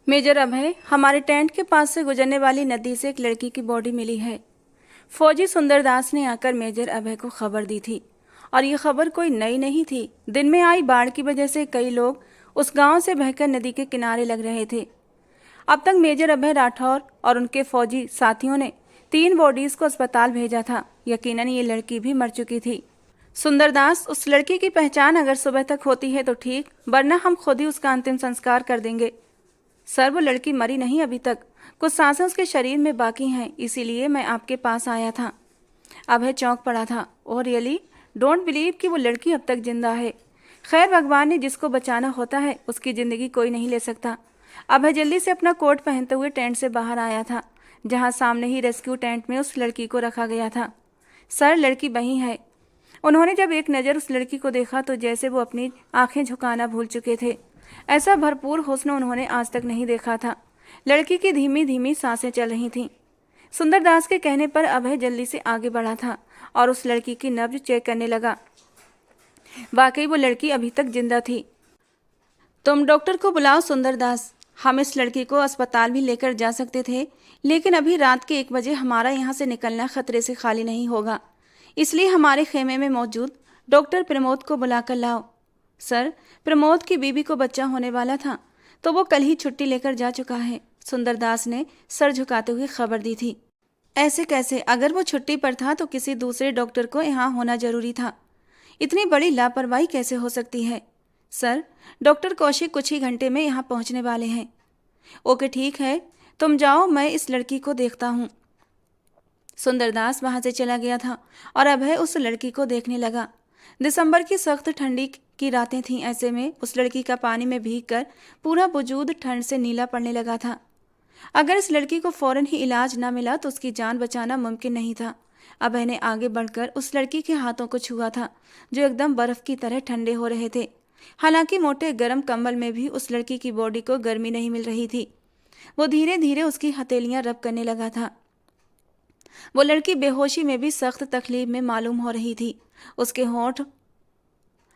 Major अभय, हमारे tent के पास से गुजरने वाली नदी से एक लड़की की बॉडी मिली है। फौजी सुंदरदास ने आकर मेजर अभय को खबर दी थी और ये खबर कोई नई नहीं थी। दिन में आई बाढ़ की वजह से कई लोग उस गांव से बहकर नदी के किनारे लग रहे थे। अब तक मेजर अभय राठौर और उनके फौजी साथियों ने 3 बॉडीज को अस्पताल भेजा था। यकीनन ये लड़की भी मर चुकी थी। सुंदरदास, उस लड़की की पहचान अगर सुबह तक होती है तो ठीक, वरना हम खुद ही उसका अंतिम संस्कार कर देंगे। सर, वो लड़की मरी नहीं अभी तक, कुछ सांसें उसके शरीर में बाकी हैं, इसीलिए मैं आपके पास आया था। अभय चौंक पड़ा था। Oh really? डोंट बिलीव कि वो लड़की अब तक जिंदा है। खैर, भगवान ने जिसको बचाना होता है उसकी जिंदगी कोई नहीं ले सकता। अभय जल्दी से अपना कोट पहनते हुए टेंट से बाहर आया था, जहां सामने ही रेस्क्यू टेंट में उस लड़की को रखा गया था। सर, लड़की वही है। उन्होंने जब एक नज़र उस लड़की को देखा तो जैसे वो अपनी आंखें झुकाना भूल चुके थे। ऐसा भरपूर हुस्न उन्होंने आज तक नहीं देखा था। लड़की की धीमी धीमी सांसें चल रही थीं। सुंदरदास के कहने पर अभय जल्दी से आगे बढ़ा था और उस लड़की की नब्ज चेक करने लगा। वाकई वो लड़की अभी तक जिंदा थी। तुम डॉक्टर को बुलाओ सुंदरदास। हम इस लड़की को अस्पताल भी लेकर जा सकते थे, लेकिन अभी रात के 1 बजे हमारा यहाँ से निकलना खतरे से खाली नहीं होगा, इसलिए हमारे खेमे में मौजूद डॉक्टर प्रमोद को बुलाकर लाओ। सर, प्रमोद की बीबी को बच्चा होने वाला था, तो वो कल ही छुट्टी लेकर जा चुका है। सुंदरदास ने सर झुकाते हुए खबर दी थी। ऐसे कैसे? अगर वो छुट्टी पर था तो किसी दूसरे डॉक्टर को यहाँ होना जरूरी था। इतनी बड़ी लापरवाही कैसे हो सकती है? सर, डॉक्टर कौशिक कुछ ही घंटे में यहाँ पहुँचने वाले हैं। ओके ठीक है, तुम जाओ, मैं इस लड़की को देखता हूँ। सुंदरदास वहाँ से चला गया था और अभय उस लड़की को देखने लगा। दिसंबर की सख्त ठंडी की रातें थीं। ऐसे में उस लड़की का पानी में भीगकर पूरा वजूद ठंड से नीला पड़ने लगा था। अगर इस लड़की को फौरन ही इलाज न मिला तो उसकी जान बचाना मुमकिन नहीं था। अभय ने आगे बढ़कर उस लड़की के हाथों को छुआ था, जो एकदम बर्फ की तरह ठंडे हो रहे थे। हालांकि मोटे गर्म कंबल में भी उस लड़की की बॉडी को गर्मी नहीं मिल रही थी। वो धीरे धीरे उसकी हथेलियां रब करने लगा था। वो लड़की बेहोशी में भी सख्त तकलीफ में मालूम हो रही थी। उसके होंठ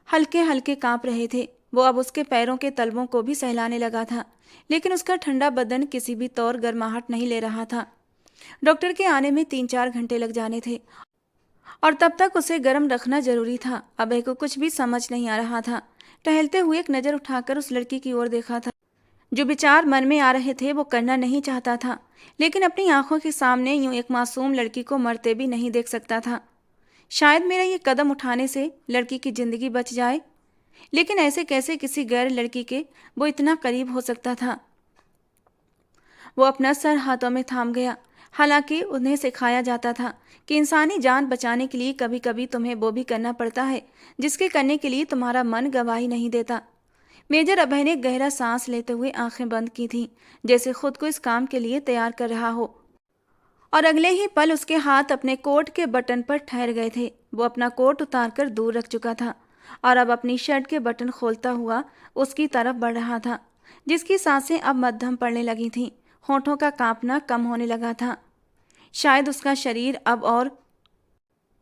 हल्के हल्के कांप रहे थे। वो अब उसके पैरों के तलवों को भी सहलाने लगा था, लेकिन उसका ठंडा बदन किसी भी तौर गर्माहट नहीं ले रहा था। डॉक्टर के आने में 3-4 घंटे लग जाने थे और तब तक उसे गर्म रखना जरूरी था। अभय को कुछ भी समझ नहीं आ रहा था। टहलते हुए एक नज़र उठाकर उस लड़की की ओर देखा था। जो विचार मन में आ रहे थे वो करना नहीं चाहता था, लेकिन अपनी आंखों के सामने यूं एक मासूम लड़की को मरते भी नहीं देख सकता था। शायद मेरा ये कदम उठाने से लड़की की जिंदगी बच जाए, लेकिन ऐसे कैसे किसी गैर लड़की के वो इतना करीब हो सकता था? वो अपना सर हाथों में थाम गया। हालांकि उन्हें सिखाया जाता था कि इंसानी जान बचाने के लिए कभी कभी तुम्हें वो भी करना पड़ता है जिसके करने के लिए तुम्हारा मन गवाही नहीं देता। मेजर अभय ने गहरा सांस लेते हुए आंखें बंद की थीं, जैसे खुद को इस काम के लिए तैयार कर रहा हो, और अगले ही पल उसके हाथ अपने कोट के बटन पर ठहर गए थे। वो अपना कोट उतारकर दूर रख चुका था और अब अपनी शर्ट के बटन खोलता हुआ उसकी तरफ बढ़ रहा था, जिसकी सांसें अब मध्यम पड़ने लगी थीं। होठों का कांपना कम होने लगा था। शायद उसका शरीर अब और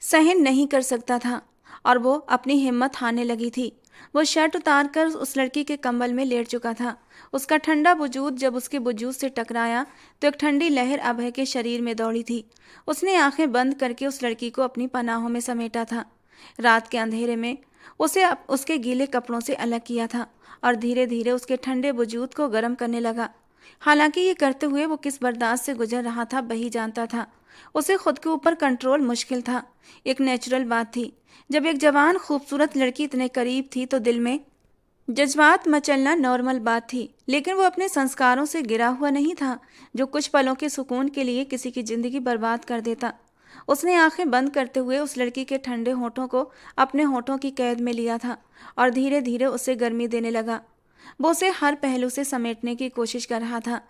सहन नहीं कर सकता था और वो अपनी हिम्मत हारने लगी थी। वो शर्ट उतारकर उस लड़की के कंबल में लेट चुका था। उसका ठंडा वजूद जब उसके वजूद से टकराया तो एक ठंडी लहर अभय के शरीर में दौड़ी थी। उसने आंखें बंद करके उस लड़की को अपनी पनाहों में समेटा था। रात के अंधेरे में उसे उसके गीले कपड़ों से अलग किया था और धीरे धीरे उसके ठंडे वजूद को गर्म करने लगा। हालांकि ये करते हुए वो किस बर्दाश्त से गुजर रहा था वही जानता था। उसे खुद के ऊपर कंट्रोल मुश्किल था। एक नेचुरल बात थी। जब एक जवान खूबसूरत लड़की इतने करीब थी तो दिल में जज्बात मचलना नॉर्मल बात थी, लेकिन वो अपने संस्कारों से गिरा हुआ नहीं था जो कुछ पलों के सुकून के लिए किसी की जिंदगी बर्बाद कर देता। उसने आंखें बंद करते हुए उस लड़की के ठंडे होठों को अपने होठों की कैद में लिया था और धीरे धीरे उसे गर्मी देने लगा। वो उसे हर पहलू से समेटने की कोशिश कर रहा था।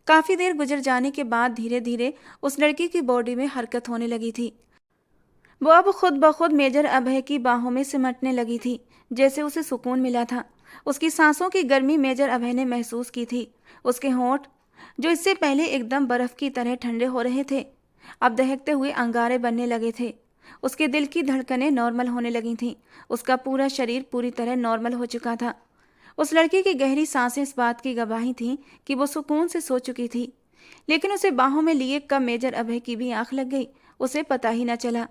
काफी देर गुजर जाने के बाद धीरे धीरे उस लड़की की बॉडी में हरकत होने लगी थी। वो अब खुद ब खुद मेजर अभय की बाहों में सिमटने लगी थी, जैसे उसे सुकून मिला था। उसकी सांसों की गर्मी मेजर अभय ने महसूस की थी। उसके होंठ, जो इससे पहले एकदम बर्फ की तरह ठंडे हो रहे थे, अब दहकते हुए अंगारे बनने लगे थे। उसके दिल की धड़कनें नॉर्मल होने लगी थीं। उसका पूरा शरीर पूरी तरह नॉर्मल हो चुका था। उस लड़की की गहरी सांसें इस बात की गवाही थीं कि वो सुकून से सो चुकी थी। लेकिन उसे बाहों में लिए कब मेजर अभय की भी आंख लग गई, उसे पता ही न चला।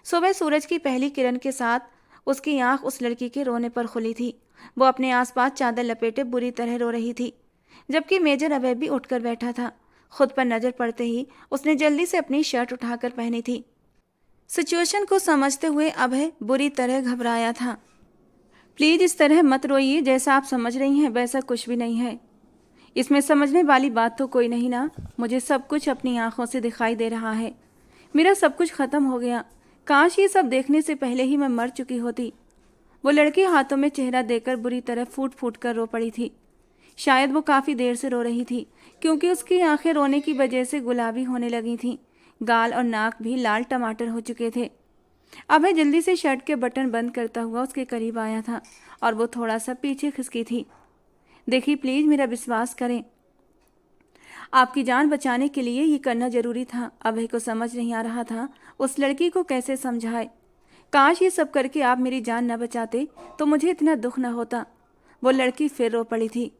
सुबह सूरज की पहली किरण के साथ उसकी आंख उस लड़की के रोने पर खुली थी। वो अपने आसपास चादर लपेटे बुरी तरह रो रही थी, जबकि मेजर अभय भी उठकर बैठा था। खुद पर नजर पड़ते ही उसने जल्दी से अपनी शर्ट उठाकर पहनी थी। सिचुएशन को समझते हुए अभय बुरी तरह घबराया था। प्लीज इस तरह मत रोइए, जैसा आप समझ रही हैं वैसा कुछ भी नहीं है। इसमें समझने वाली बात तो कोई नहीं ना। मुझे सब कुछ अपनी आंखों से दिखाई दे रहा है। मेरा सब कुछ खत्म हो गया। काश ये सब देखने से पहले ही मैं मर चुकी होती। वो लड़की हाथों में चेहरा देकर बुरी तरह फूट फूट कर रो पड़ी थी। शायद वो काफ़ी देर से रो रही थी, क्योंकि उसकी आंखें रोने की वजह से गुलाबी होने लगी थीं। गाल और नाक भी लाल टमाटर हो चुके थे। अभय जल्दी से शर्ट के बटन बंद करता हुआ उसके करीब आया था और वो थोड़ा सा पीछे खिसकी थी। देखिए प्लीज मेरा विश्वास करें, आपकी जान बचाने के लिए ये करना जरूरी था। अभय को समझ नहीं आ रहा था उस लड़की को कैसे समझाए। काश ये सब करके आप मेरी जान न बचाते तो मुझे इतना दुख न होता। वो लड़की फिर रो पड़ी थी।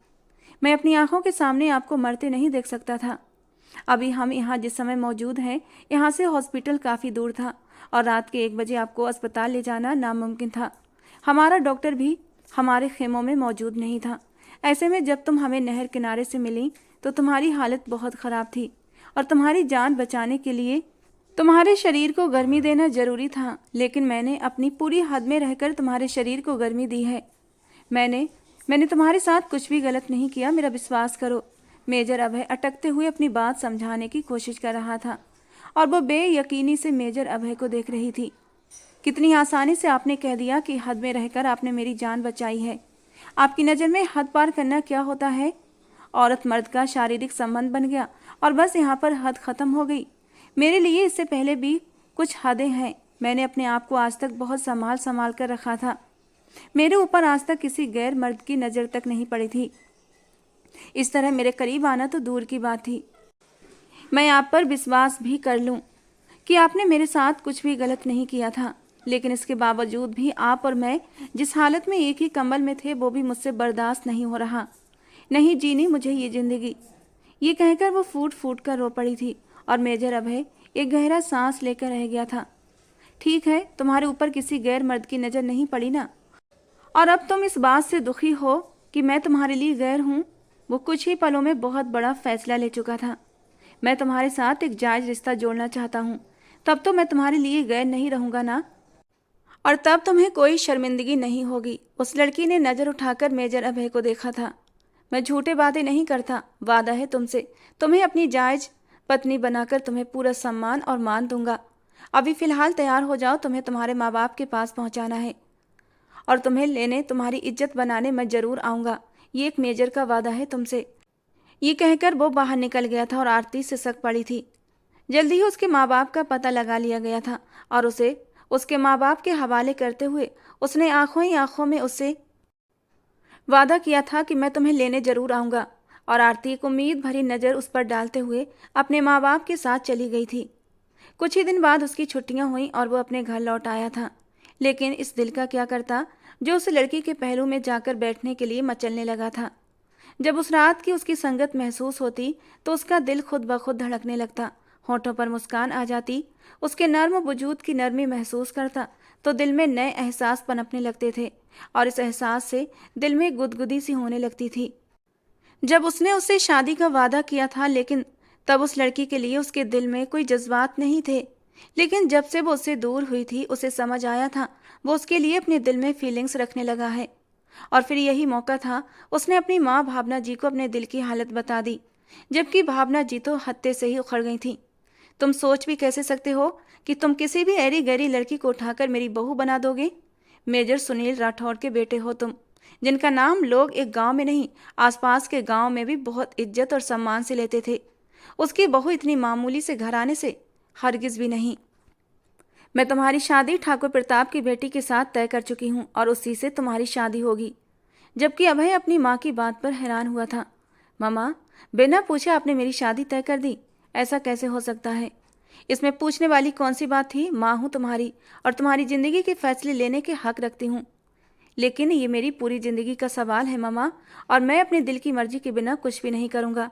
मैं अपनी आंखों के सामने आपको मरते नहीं देख सकता था। अभी हम यहाँ जिस समय मौजूद हैं, यहाँ से हॉस्पिटल काफ़ी दूर था और रात के 1 बजे आपको अस्पताल ले जाना नामुमकिन था। हमारा डॉक्टर भी हमारे खेमों में मौजूद नहीं था। ऐसे में जब तुम हमें नहर किनारे से मिली तो तुम्हारी हालत बहुत ख़राब थी और तुम्हारी जान बचाने के लिए तुम्हारे शरीर को गर्मी देना ज़रूरी था। लेकिन मैंने अपनी पूरी हद में रहकर तुम्हारे शरीर को गर्मी दी है। मैंने तुम्हारे साथ कुछ भी गलत नहीं किया, मेरा विश्वास करो। मेजर अभय अटकते हुए अपनी बात समझाने की कोशिश कर रहा था और वो बेयकीनी से मेजर अभय को देख रही थी। कितनी आसानी से आपने कह दिया कि हद में रहकर आपने मेरी जान बचाई है। आपकी नज़र में हद पार करना क्या होता है? औरत मर्द का शारीरिक संबंध बन गया और बस यहाँ पर हद खत्म हो गई। मेरे लिए इससे पहले भी कुछ हदें हैं। मैंने अपने आप को आज तक बहुत संभाल कर रखा था। मेरे ऊपर आज तक किसी गैर मर्द की नज़र तक नहीं पड़ी थी। इस तरह मेरे करीब आना तो दूर की बात थी। मैं आप पर विश्वास भी कर लूं कि आपने मेरे साथ कुछ भी गलत नहीं किया था, लेकिन इसके बावजूद भी आप और मैं जिस हालत में एक ही कंबल में थे वो भी मुझसे बर्दाश्त नहीं हो रहा। नहीं जीनी मुझे ये जिंदगी। ये कहकर वो फूट फूट कर रो पड़ी थी और मेजर अभय एक गहरा सांस लेकर रह गया था। ठीक है, तुम्हारे ऊपर किसी गैर मर्द की नज़र नहीं पड़ी ना, और अब तुम इस बात से दुखी हो कि मैं तुम्हारे लिए गैर हूँ। वो कुछ ही पलों में बहुत बड़ा फैसला ले चुका था। मैं तुम्हारे साथ एक जायज़ रिश्ता जोड़ना चाहता हूँ। तब तो मैं तुम्हारे लिए गैर नहीं रहूँगा ना, और तब तुम्हें कोई शर्मिंदगी नहीं होगी। उस लड़की ने नज़र उठाकर मेजर अभय को देखा था। मैं झूठे वादे नहीं करता, वादा है तुमसे, तुम्हें अपनी जायज़ पत्नी बनाकर तुम्हें पूरा सम्मान और मान दूंगा। अभी फ़िलहाल तैयार हो जाओ, तुम्हें तुम्हारे माँ बाप के पास पहुँचाना है और तुम्हें लेने, तुम्हारी इज्जत बनाने मैं ज़रूर आऊँगा। ये एक मेजर का वादा है तुमसे। ये कहकर वो बाहर निकल गया था और आरती सिसक पड़ी थी। जल्दी ही उसके माँ बाप का पता लगा लिया गया था और उसे उसके माँ बाप के हवाले करते हुए उसने आंखों ही आंखों में उससे वादा किया था कि मैं तुम्हें लेने ज़रूर आऊँगा। और आरती एक उम्मीद भरी नज़र उस पर डालते हुए अपने माँ बाप के साथ चली गई थी। कुछ ही दिन बाद उसकी छुट्टियाँ हुईं और वो अपने घर लौट आया था। लेकिन इस दिल का क्या करता जो उस लड़की के पहलू में जाकर बैठने के लिए मचलने लगा था। जब उस रात की उसकी संगत महसूस होती तो उसका दिल खुद ब खुद धड़कने लगता, होठों पर मुस्कान आ जाती, उसके नर्म वजूद की नरमी महसूस करता तो दिल में नए एहसास पनपने लगते थे और इस एहसास से दिल में गुदगुदी सी होने लगती थी। जब उसने उससे शादी का वादा किया था, लेकिन तब उस लड़की के लिए उसके दिल में कोई जज्बात नहीं थे। लेकिन जब से वो उससे दूर हुई थी उसे समझ आया था वो उसके लिए अपने दिल में फीलिंग्स रखने लगा है। और फिर यही मौका था, उसने अपनी माँ भावना जी को अपने दिल की हालत बता दी, जबकि भावना जी तो हत्ते से ही उखड़ गई थी। तुम सोच भी कैसे सकते हो कि तुम किसी भी ऐरी गैरी लड़की को उठाकर मेरी बहू बना दोगे? मेजर सुनील राठौर के बेटे हो तुम, जिनका नाम लोग एक गांव में नहीं आसपास के गांव में भी बहुत इज्जत और सम्मान से लेते थे। उसकी बहू इतनी मामूली से घराने से हरगिज भी नहीं। मैं तुम्हारी शादी ठाकुर प्रताप की बेटी के साथ तय कर चुकी हूँ और उसी से तुम्हारी शादी होगी। जबकि अभय अपनी माँ की बात पर हैरान हुआ था। मामा, बिना पूछे आपने मेरी शादी तय कर दी, ऐसा कैसे हो सकता है? इसमें पूछने वाली कौन सी बात थी? माँ हूँ तुम्हारी और तुम्हारी जिंदगी के फैसले लेने के हक रखती हूँ। लेकिन ये मेरी पूरी ज़िंदगी का सवाल है मम्मा, और मैं अपने दिल की मर्जी के बिना कुछ भी नहीं करूँगा।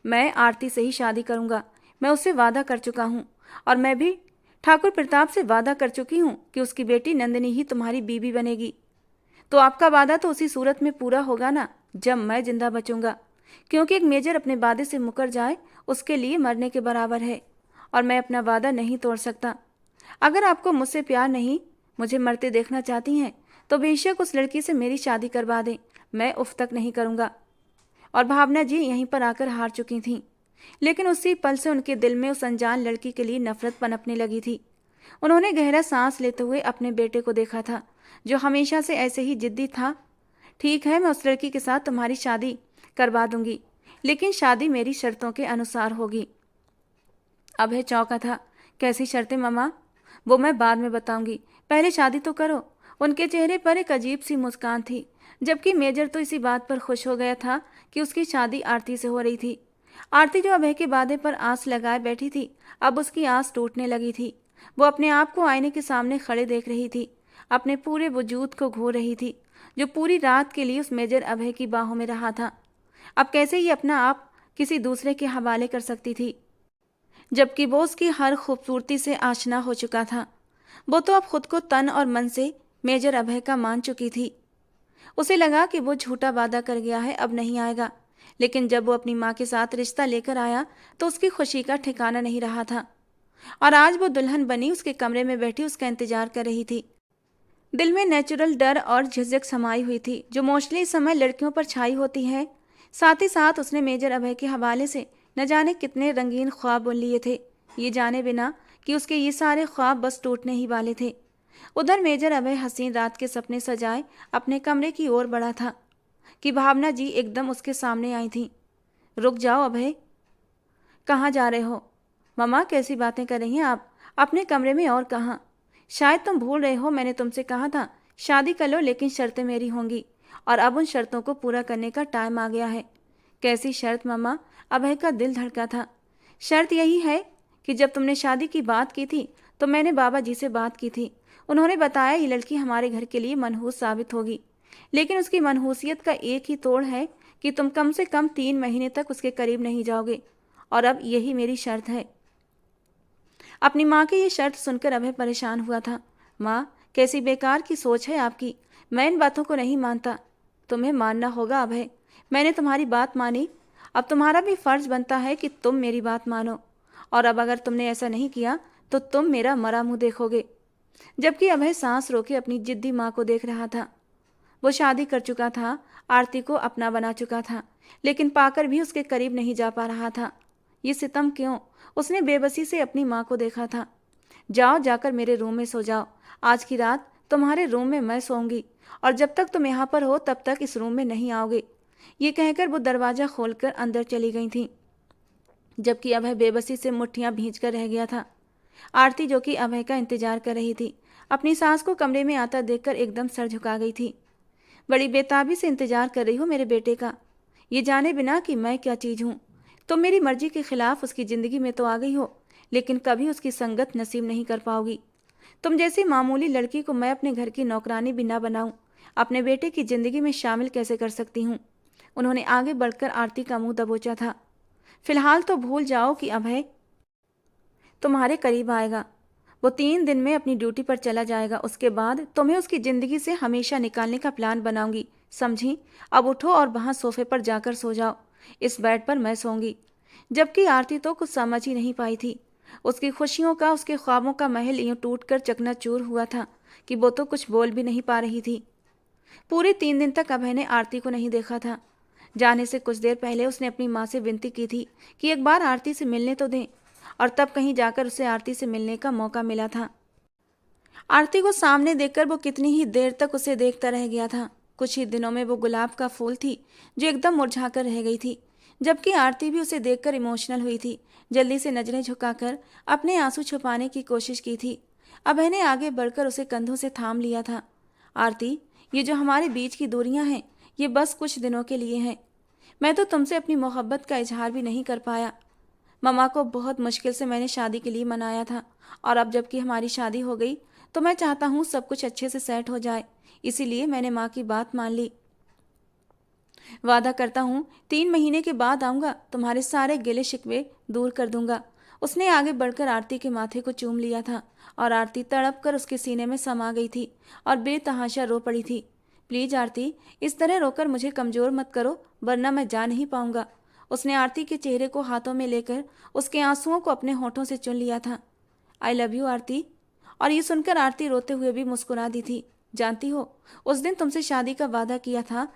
मैं आरती से ही शादी करूँगा। मैं उससे वादा कर चुका हूँ, और मैं भी ठाकुर प्रताप से वादा कर चुकी हूँ कि उसकी बेटी नंदिनी ही तुम्हारी बीवी बनेगी। तो आपका वादा तो उसी सूरत में पूरा होगा ना, जब मैं जिंदा बचूंगा, क्योंकि एक मेजर अपने वादे से मुकर जाए उसके लिए मरने के बराबर है, और मैं अपना वादा नहीं तोड़ सकता। अगर आपको मुझसे प्यार नहीं, मुझे मरते देखना चाहती हैं, तो बेशक उस लड़की से मेरी शादी करवा दें, मैं उफ तक नहीं करूँगा। और भावना जी यहीं पर आकर हार चुकी थीं, लेकिन उसी पल से उनके दिल में उस अनजान लड़की के लिए नफरत पनपने लगी थी। उन्होंने गहरा सांस लेते हुए अपने बेटे को देखा था, जो हमेशा से ऐसे ही जिद्दी था। ठीक है, मैं उस लड़की के साथ तुम्हारी शादी करवा दूंगी, लेकिन शादी मेरी शर्तों के अनुसार होगी। अभय चौंका था। कैसी शर्तें मम्मा? वो मैं बाद में बताऊंगी, पहले शादी तो करो। उनके चेहरे पर एक अजीब सी मुस्कान थी, जबकि मेजर तो इसी बात पर खुश हो गया था कि उसकी शादी आरती से हो रही थी। आरती जो अभय के वादे पर आस लगाए बैठी थी, अब उसकी आस टूटने लगी थी। वो अपने आप को आईने के सामने खड़े देख रही थी, अपने पूरे वजूद को घो रही थी, जो पूरी रात के लिए उस मेजर अभय की बाहों में रहा था। अब कैसे ये अपना आप किसी दूसरे के हवाले कर सकती थी, जबकि वो उसकी हर खूबसूरती से आशना हो चुका था। वो तो अब खुद को तन और मन से मेजर अभय का मान चुकी थी। उसे लगा कि वो झूठा वादा कर गया है, अब नहीं आएगा। लेकिन जब वो अपनी माँ के साथ रिश्ता लेकर आया तो उसकी खुशी का ठिकाना नहीं रहा था, और आज वो दुल्हन बनी उसके कमरे में बैठी उसका इंतजार कर रही थी। दिल में नेचुरल डर और झिझक समाई हुई थी, जो मोस्टली इस समय लड़कियों पर छाई होती है। साथ ही साथ उसने मेजर अभय के हवाले से न जाने कितने रंगीन ख्वाब बुन लिए थे, ये जाने बिना कि उसके ये सारे ख्वाब बस टूटने ही वाले थे। उधर मेजर अभय हसीन रात के सपने सजाए अपने कमरे की ओर बढ़ा था कि भावना जी एकदम उसके सामने आई थी। रुक जाओ अभय, कहाँ जा रहे हो? मम्मा, कैसी बातें कर रही हैं आप? अपने कमरे में और कहाँ? शायद तुम भूल रहे हो, मैंने तुमसे कहा था शादी कर लो, लेकिन शर्तें मेरी होंगी, और अब उन शर्तों को पूरा करने का टाइम आ गया है। कैसी शर्त मम्मा? अभय का दिल धड़का था। शर्त यही है कि जब तुमने शादी की बात की थी तो मैंने बाबा जी से बात की थी। उन्होंने बताया ये लड़की हमारे घर के लिए मनहूस साबित होगी, लेकिन उसकी मनहूसियत का एक ही तोड़ है कि तुम कम से कम 3 महीने तक उसके करीब नहीं जाओगे, और अब यही मेरी शर्त है। अपनी माँ की ये शर्त सुनकर अभय परेशान हुआ था। माँ, कैसी बेकार की सोच है आपकी, मैं इन बातों को नहीं मानता। तुम्हें मानना होगा अभय, मैंने तुम्हारी बात मानी, अब तुम्हारा भी फर्ज बनता है कि तुम मेरी बात मानो, और अब अगर तुमने ऐसा नहीं किया तो तुम मेरा मरा मुंह देखोगे। जबकि अभय सांस रोके अपनी जिद्दी माँ को देख रहा था। वो शादी कर चुका था, आरती को अपना बना चुका था, लेकिन पाकर भी उसके करीब नहीं जा पा रहा था। ये सितम क्यों? उसने बेबसी से अपनी माँ को देखा था। जाओ, जाकर मेरे रूम में सो जाओ, आज की रात तुम्हारे रूम में मैं सोऊंगी, और जब तक तुम यहाँ पर हो तब तक इस रूम में नहीं आओगे। ये कहकर वो दरवाजा खोलकर अंदर चली गई थी, जबकि अभय बेबसी से मुट्ठियां भींच कर रह गया था। आरती, जो कि अभय का इंतजार कर रही थी, अपनी सास को कमरे में आता देखकर एकदम सर झुका गई थी। बड़ी बेताबी से इंतजार कर रही हो मेरे बेटे का, ये जाने बिना कि मैं क्या चीज़ हूँ। तुम मेरी मर्जी के खिलाफ उसकी ज़िंदगी में तो आ गई हो, लेकिन कभी उसकी संगत नसीब नहीं कर पाओगी। तुम जैसी मामूली लड़की को मैं अपने घर की नौकरानी भी ना बनाऊं, अपने बेटे की ज़िंदगी में शामिल कैसे कर सकती हूँ? उन्होंने आगे बढ़कर आरती का मुंह दबोचा था। फिलहाल तो भूल जाओ कि अभय तुम्हारे करीब आएगा। वो 3 दिन में अपनी ड्यूटी पर चला जाएगा, उसके बाद तुम्हें उसकी ज़िंदगी से हमेशा निकालने का प्लान बनाऊंगी, समझी? अब उठो और वहाँ सोफे पर जाकर सो जाओ, इस बेड पर मैं सोऊंगी। जबकि आरती तो कुछ समझ ही नहीं पाई थी। उसकी खुशियों का, उसके ख्वाबों का महल यूं टूटकर चकनाचूर हुआ था कि वो तो कुछ बोल भी नहीं पा रही थी। पूरे 3 दिन तक अभय ने आरती को नहीं देखा था। जाने से कुछ देर पहले उसने अपनी माँ से विनती की थी कि एक बार आरती से मिलने तो दें, और तब कहीं जाकर उसे आरती से मिलने का मौका मिला था। आरती को सामने देखकर वो कितनी ही देर तक उसे देखता रह गया था। कुछ ही दिनों में वो गुलाब का फूल थी जो एकदम मुरझाकर रह गई थी, जबकि आरती भी उसे देखकर इमोशनल हुई थी। जल्दी से नजरें झुकाकर अपने आंसू छुपाने की कोशिश की थी। अभय ने आगे बढ़कर उसे कंधों से थाम लिया था। आरती, ये जो हमारे बीच की दूरियां हैं, ये बस कुछ दिनों के लिए हैं। मैं तो तुमसे अपनी मोहब्बत का इजहार भी नहीं कर पाया। मम्मा को बहुत मुश्किल से मैंने शादी के लिए मनाया था, और अब जबकि हमारी शादी हो गई तो मैं चाहता हूँ सब कुछ अच्छे से सेट हो जाए, इसीलिए मैंने माँ की बात मान ली। वादा करता हूँ 3 महीने के बाद आऊँगा, तुम्हारे सारे गिले शिकवे दूर कर दूंगा। उसने आगे बढ़कर आरती के माथे को चूम लिया था और आरती तड़प कर उसके सीने में समा गई थी और बेतहाशा रो पड़ी थी। प्लीज आरती, इस तरह रोकर मुझे कमजोर मत करो, वरना मैं जा नहीं पाऊंगा। उसने आरती के चेहरे को हाथों में लेकर उसके आंसुओं को अपने होठों से चुन लिया था। आई लव यू आरती। और ये सुनकर आरती रोते हुए भी मुस्कुरा दी थी। जानती हो, उस दिन तुमसे शादी का वादा किया था,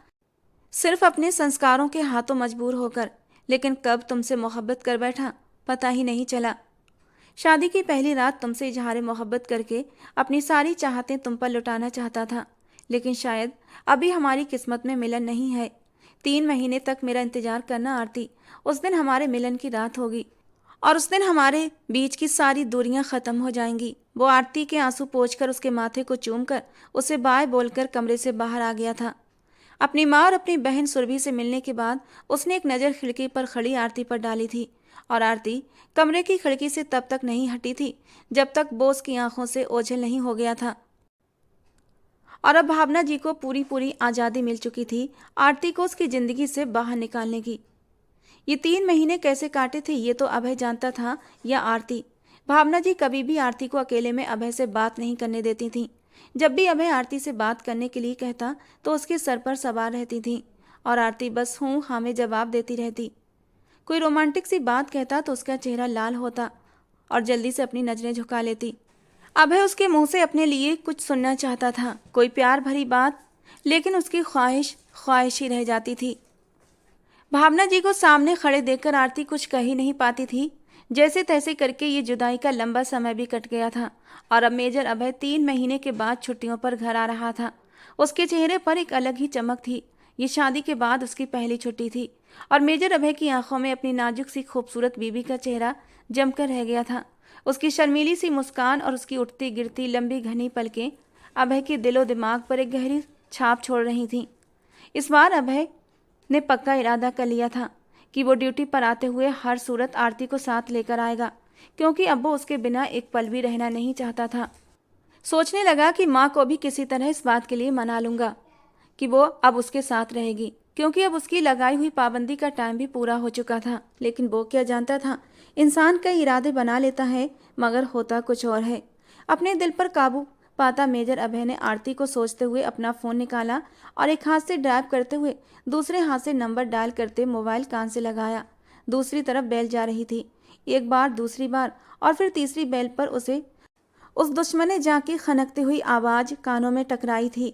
सिर्फ अपने संस्कारों के हाथों मजबूर होकर, लेकिन कब तुमसे मोहब्बत कर बैठा पता ही नहीं चला। शादी की पहली रात तुमसे इजहार मोहब्बत करके अपनी सारी चाहतें तुम पर लुटाना चाहता था, लेकिन शायद अभी हमारी किस्मत में मिलन नहीं है। 3 महीने तक मेरा इंतजार करना आरती, उस दिन हमारे मिलन की रात होगी और उस दिन हमारे बीच की सारी दूरियां खत्म हो जाएंगी। वो आरती के आंसू पोंछकर उसके माथे को चूमकर उसे बाय बोलकर कमरे से बाहर आ गया था। अपनी माँ और अपनी बहन सुरभि से मिलने के बाद उसने एक नज़र खिड़की पर खड़ी आरती पर डाली थी और आरती कमरे की खिड़की से तब तक नहीं हटी थी जब तक वो उसकी आंखों से ओझल नहीं हो गया था। और अब भावना जी को पूरी पूरी आज़ादी मिल चुकी थी आरती को उसकी ज़िंदगी से बाहर निकालने की। ये 3 महीने कैसे काटे थे ये तो अभय जानता था या आरती। भावना जी कभी भी आरती को अकेले में अभय से बात नहीं करने देती थीं। जब भी अभय आरती से बात करने के लिए कहता तो उसके सर पर सवार रहती थी और आरती बस हूँ हाँ में जवाब देती रहती। कोई रोमांटिक सी बात कहता तो उसका चेहरा लाल होता और जल्दी से अपनी नजरें झुका लेती। अभय उसके मुंह से अपने लिए कुछ सुनना चाहता था, कोई प्यार भरी बात, लेकिन उसकी ख्वाहिश ख्वाहिश ही रह जाती थी। भावना जी को सामने खड़े देखकर आरती कुछ कह ही नहीं पाती थी। जैसे तैसे करके ये जुदाई का लंबा समय भी कट गया था और अब मेजर अभय 3 महीने के बाद छुट्टियों पर घर आ रहा था। उसके चेहरे पर एक अलग ही चमक थी। ये शादी के बाद उसकी पहली छुट्टी थी और मेजर अभय की आंखों में अपनी नाजुक सी खूबसूरत बीबी का चेहरा जमकर रह गया था। उसकी शर्मीली सी मुस्कान और उसकी उठती गिरती लंबी घनी पलकें अभय के दिलो दिमाग पर एक गहरी छाप छोड़ रही थीं। इस बार अभय ने पक्का इरादा कर लिया था कि वो ड्यूटी पर आते हुए हर सूरत आरती को साथ लेकर आएगा, क्योंकि अब वो उसके बिना एक पल भी रहना नहीं चाहता था। सोचने लगा कि माँ को भी किसी तरह इस बात के लिए मना लूँगा कि वो अब उसके साथ रहेगी, क्योंकि अब उसकी लगाई हुई पाबंदी का टाइम भी पूरा हो चुका था। लेकिन वो क्या जानता था, इंसान कई इरादे बना लेता है मगर होता कुछ और है। अपने दिल पर काबू पाता मेजर अभय ने आरती को सोचते हुए अपना फ़ोन निकाला और एक हाथ से ड्राइव करते हुए दूसरे हाथ से नंबर डायल करते मोबाइल कान से लगाया। दूसरी तरफ बेल जा रही थी। एक बार, दूसरी बार और फिर तीसरी बेल पर उसे उस दुश्मने जां की खनकती हुई आवाज़ कानों में टकराई थी,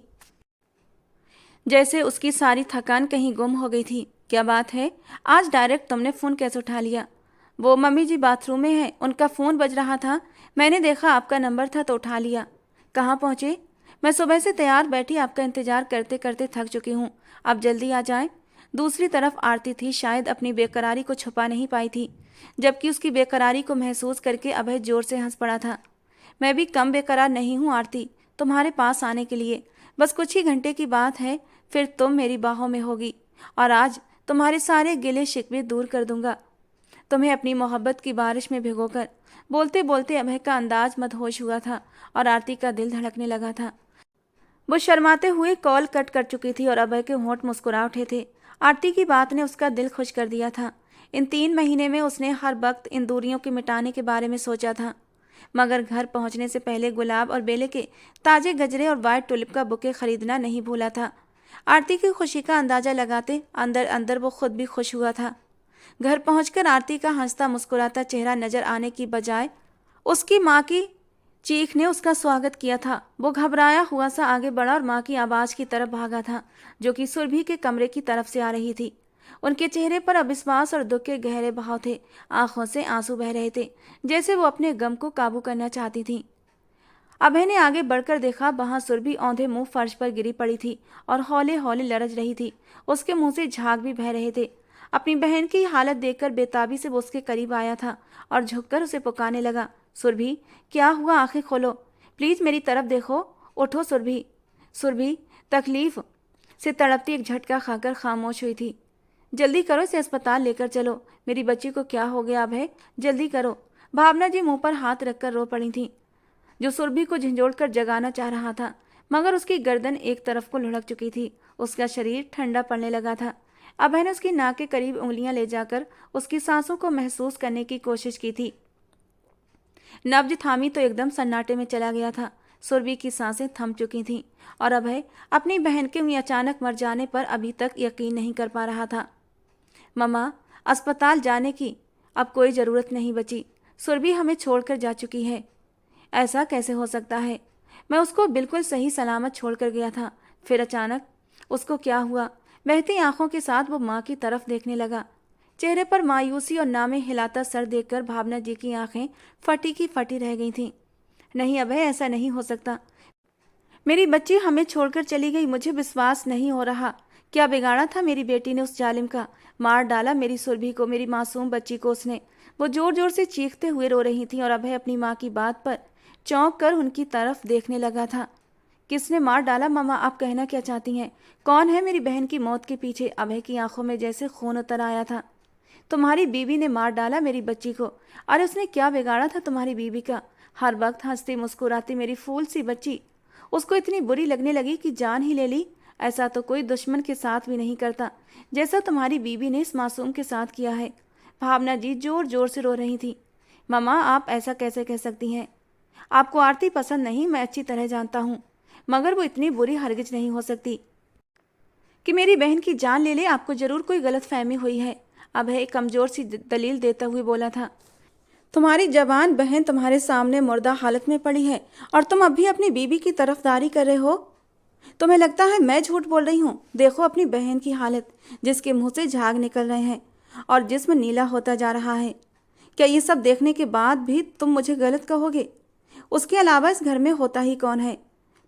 जैसे उसकी सारी थकान कहीं गुम हो गई थी। क्या बात है, आज डायरेक्ट तुमने फ़ोन कैसे उठा लिया? वो मम्मी जी बाथरूम में है, उनका फ़ोन बज रहा था, मैंने देखा आपका नंबर था तो उठा लिया। कहाँ पहुँचे? मैं सुबह से तैयार बैठी आपका इंतज़ार करते करते थक चुकी हूँ, आप जल्दी आ जाएं। दूसरी तरफ आरती थी, शायद अपनी बेकरारी को छुपा नहीं पाई थी, जबकि उसकी बेकरारी को महसूस करके अभय जोर से हंस पड़ा था। मैं भी कम बेकरार नहीं हूँ आरती, तुम्हारे पास आने के लिए। बस कुछ ही घंटे की बात है, फिर तुम मेरी बाहों में होगी और आज तुम्हारे सारे गिले शिकवे दूर कर दूंगा, तुम्हें अपनी मोहब्बत की बारिश में भिगोकर। बोलते बोलते अभय का अंदाज मदहोश हुआ था और आरती का दिल धड़कने लगा था। वो शर्माते हुए कॉल कट कर चुकी थी और अभय के होंठ मुस्कुरा उठे थे। आरती की बात ने उसका दिल खुश कर दिया था। इन 3 महीने में उसने हर वक्त इन दूरियों के मिटाने के बारे में सोचा था, मगर घर पहुंचने से पहले गुलाब और बेले के ताजे गजरे और वाइट टुलिप का बुके खरीदना नहीं भूला था। आरती की खुशी का अंदाजा लगाते अंदर अंदर वो खुद भी खुश हुआ था। घर पहुंचकर आरती का हंसता मुस्कुराता चेहरा नजर आने की बजाय उसकी माँ की चीख ने उसका स्वागत किया था। वो घबराया हुआ सा आगे बढ़ा और माँ की आवाज़ की तरफ भागा था, जो कि सुरभि के कमरे की तरफ से आ रही थी। उनके चेहरे पर अविश्वास और दुख के गहरे बहाव थे, आंखों से आंसू बह रहे थे, जैसे वो अपने गम को काबू करना चाहती थी। अभय ने आगे बढ़कर देखा, वहां सुरभि औंधे मुंह फर्श पर गिरी पड़ी थी और हौले हौले लरज रही थी। उसके मुंह से झाग भी बह रहे थे। अपनी बहन की हालत देखकर बेताबी से वो उसके करीब आया था और झुककर उसे पुकारने लगा, सुरभि क्या हुआ, आंखें खोलो, प्लीज मेरी तरफ देखो, उठो सुरभि। सुरभि तकलीफ से तड़पती एक झटका खाकर खामोश हुई थी। जल्दी करो, इसे अस्पताल लेकर चलो, मेरी बच्ची को क्या हो गया अभय, जल्दी करो। भावना जी मुंह पर हाथ रखकर रो पड़ी थी। जो सुरभि को झंझोड़कर जगाना चाह रहा था, मगर उसकी गर्दन एक तरफ को लुढ़क चुकी थी। उसका शरीर ठंडा पड़ने लगा था। अभय ने उसकी नाक के करीब उंगलियां ले जाकर उसकी सांसों को महसूस करने की कोशिश की थी। नब्ज थामी तो एकदम सन्नाटे में चला गया था। सुरभि की सांसें थम चुकी थीं और अभय अपनी बहन के अचानक मर जाने पर अभी तक यकीन नहीं कर पा रहा था। मम्मा, अस्पताल जाने की अब कोई ज़रूरत नहीं बची। सुरभि हमें छोड़कर जा चुकी है। ऐसा कैसे हो सकता है? मैं उसको बिल्कुल सही सलामत छोड़कर गया था, फिर अचानक उसको क्या हुआ? बहती आंखों के साथ वो माँ की तरफ देखने लगा। चेहरे पर मायूसी और नामे हिलाता सर देखकर भावना जी की आंखें फटी की फटी रह गई थीं। नहीं अभय, ऐसा नहीं हो सकता। मेरी बच्ची हमें छोड़कर चली गई। मुझे विश्वास नहीं हो रहा। क्या बिगाड़ा था मेरी बेटी ने उस जालिम का? मार डाला मेरी सुरभि को, मेरी मासूम बच्ची को उसने। वो जोर जोर से चीखते हुए रो रही थी और अभय अपनी माँ की बात पर चौंक कर उनकी तरफ देखने लगा था। किसने मार डाला मम्मा? आप कहना क्या चाहती हैं? कौन है मेरी बहन की मौत के पीछे? अभय की आंखों में जैसे खून उतर आया था। तुम्हारी बीवी ने मार डाला मेरी बच्ची को। अरे उसने क्या बिगाड़ा था तुम्हारी बीवी का? हर वक्त हंसती मुस्कुराती मेरी फूल सी बच्ची, उसको इतनी बुरी लगने लगी कि जान ही ले ली। ऐसा तो कोई दुश्मन के साथ भी नहीं करता जैसा तुम्हारी बीवी ने इस मासूम के साथ किया है। भावना जी जोर जोर से रो रही थी। मम्मा, आप ऐसा कैसे कह सकती हैं? आपको आरती पसंद नहीं, मैं अच्छी तरह जानता हूँ, मगर वो इतनी बुरी हरगिज नहीं हो सकती कि मेरी बहन की जान ले ले। आपको जरूर कोई गलतफहमी हुई है। अभय एक कमजोर सी दलील देता हुए बोला था। तुम्हारी जवान बहन तुम्हारे सामने मुर्दा हालत में पड़ी है और तुम अब भी अपनी बीवी की तरफदारी कर रहे हो। तुम्हें लगता है मैं झूठ बोल रही हूँ? देखो अपनी बहन की हालत, जिसके मुंह से झाग निकल रहे हैं और जिस्म नीला होता जा रहा है। क्या ये सब देखने के बाद भी तुम मुझे गलत कहोगे? उसके अलावा इस घर में होता ही कौन है?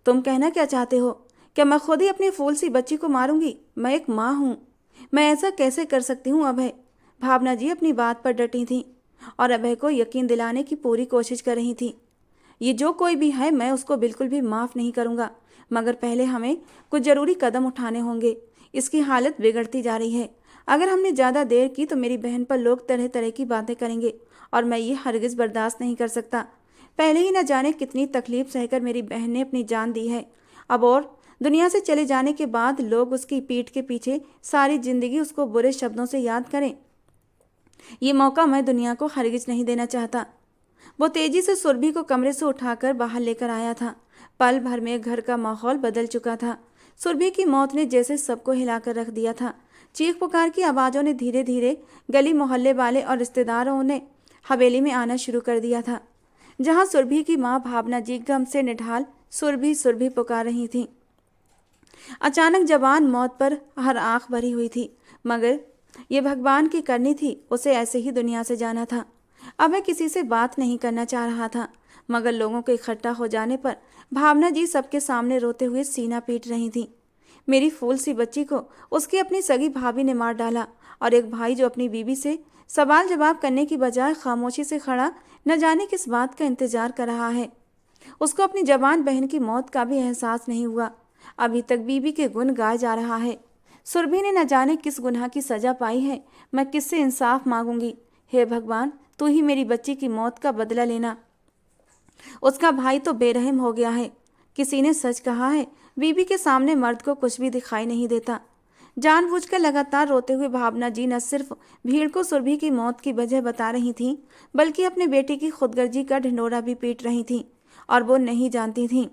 तुम कहना क्या चाहते हो? क्या मैं खुद ही अपनी फूल सी बच्ची को मारूंगी? मैं एक माँ हूँ, मैं ऐसा कैसे कर सकती हूँ अभय? भावना जी अपनी बात पर डटी थी और अभय को यकीन दिलाने की पूरी कोशिश कर रही थी। ये जो कोई भी है, मैं उसको बिल्कुल भी माफ़ नहीं करूँगा, मगर पहले हमें कुछ ज़रूरी कदम उठाने होंगे। इसकी हालत बिगड़ती जा रही है। अगर हमने ज़्यादा देर की तो मेरी बहन पर लोग तरह तरह की बातें करेंगे और मैं ये हरगिज़ बर्दाश्त नहीं कर सकता। पहले ही न जाने कितनी तकलीफ सहकर मेरी बहन ने अपनी जान दी है। अब और दुनिया से चले जाने के बाद लोग उसकी पीठ के पीछे सारी ज़िंदगी उसको बुरे शब्दों से याद करें। ये मौका मैं दुनिया को हरगिज नहीं देना चाहता। वो तेजी से सुरभि को कमरे से उठाकर बाहर लेकर आया था। पल भर में घर का माहौल बदल चुका था। सुरभि की मौत ने जैसे सबको हिलाकर रख दिया था। चीख पुकार की आवाज़ों ने धीरे धीरे गली मोहल्ले वाले और रिश्तेदारों ने हवेली में आना शुरू कर दिया था, जहाँ सुरभि की माँ भावना जी गम से निढाल सुरभि सुरभि पुकार रही थी। अचानक जवान मौत पर हर आंख भरी हुई थी, मगर ये भगवान की करनी थी। उसे ऐसे ही दुनिया से जाना था। अब वह किसी से बात नहीं करना चाह रहा था, मगर लोगों के इकट्ठा हो जाने पर भावना जी सबके सामने रोते हुए सीना पीट रही थी। मेरी फूल सी बच्ची को उसकी अपनी सगी भाभी ने मार डाला और एक भाई जो अपनी बीवी से सवाल जवाब करने की बजाय खामोशी से खड़ा न जाने किस बात का इंतजार कर रहा है। उसको अपनी जवान बहन की मौत का भी एहसास नहीं हुआ। अभी तक बीवी के गुण गाए जा रहा है। सुरभि ने न जाने किस गुनाह की सजा पाई है। मैं किससे इंसाफ मांगूंगी? हे भगवान, तू ही मेरी बच्ची की मौत का बदला लेना। उसका भाई तो बेरहम हो गया है। किसी ने सच कहा है, बीवी के सामने मर्द को कुछ भी दिखाई नहीं देता। जानबूझकर लगातार रोते हुए भावना जी न सिर्फ भीड़ को सुरभि की मौत की वजह बता रही थीं, बल्कि अपने बेटे की खुदगर्जी का ढिंढोरा भी पीट रही थीं। और वो नहीं जानती थीं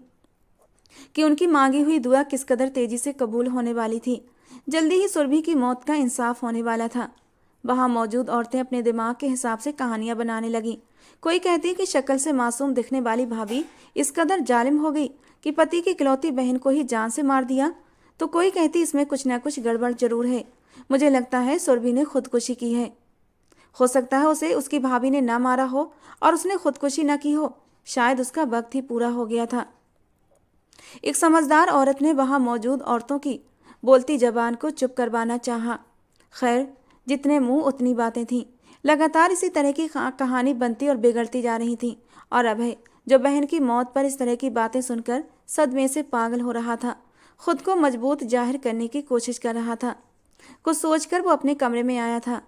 कि उनकी मांगी हुई दुआ किस कदर तेजी से कबूल होने वाली थी। जल्दी ही सुरभि की मौत का इंसाफ होने वाला था। वहां मौजूद औरतें अपने दिमाग के हिसाब से कहानियां बनाने लगीं। कोई कहती कि शक्ल से मासूम दिखने वाली भाभी इस कदर जालिम हो गई कि पति की इकलौती बहन को ही जान से मार दिया, तो कोई कहती इसमें कुछ न कुछ गड़बड़ जरूर है। मुझे लगता है सुरभि ने खुदकुशी की है। हो सकता है उसे उसकी भाभी ने ना मारा हो और उसने खुदकुशी न की हो। शायद उसका वक्त ही पूरा हो गया था। एक समझदार औरत ने वहां मौजूद औरतों की बोलती जबान को चुप करवाना चाहा। खैर, जितने मुंह उतनी बातें थीं। लगातार इसी तरह की कहानी बनती और बिगड़ती जा रही थी और अभय, जो बहन की मौत पर इस तरह की बातें सुनकर सदमे से पागल हो रहा था, खुद को मजबूत जाहिर करने की कोशिश कर रहा था। कुछ सोचकर वो अपने कमरे में आया था।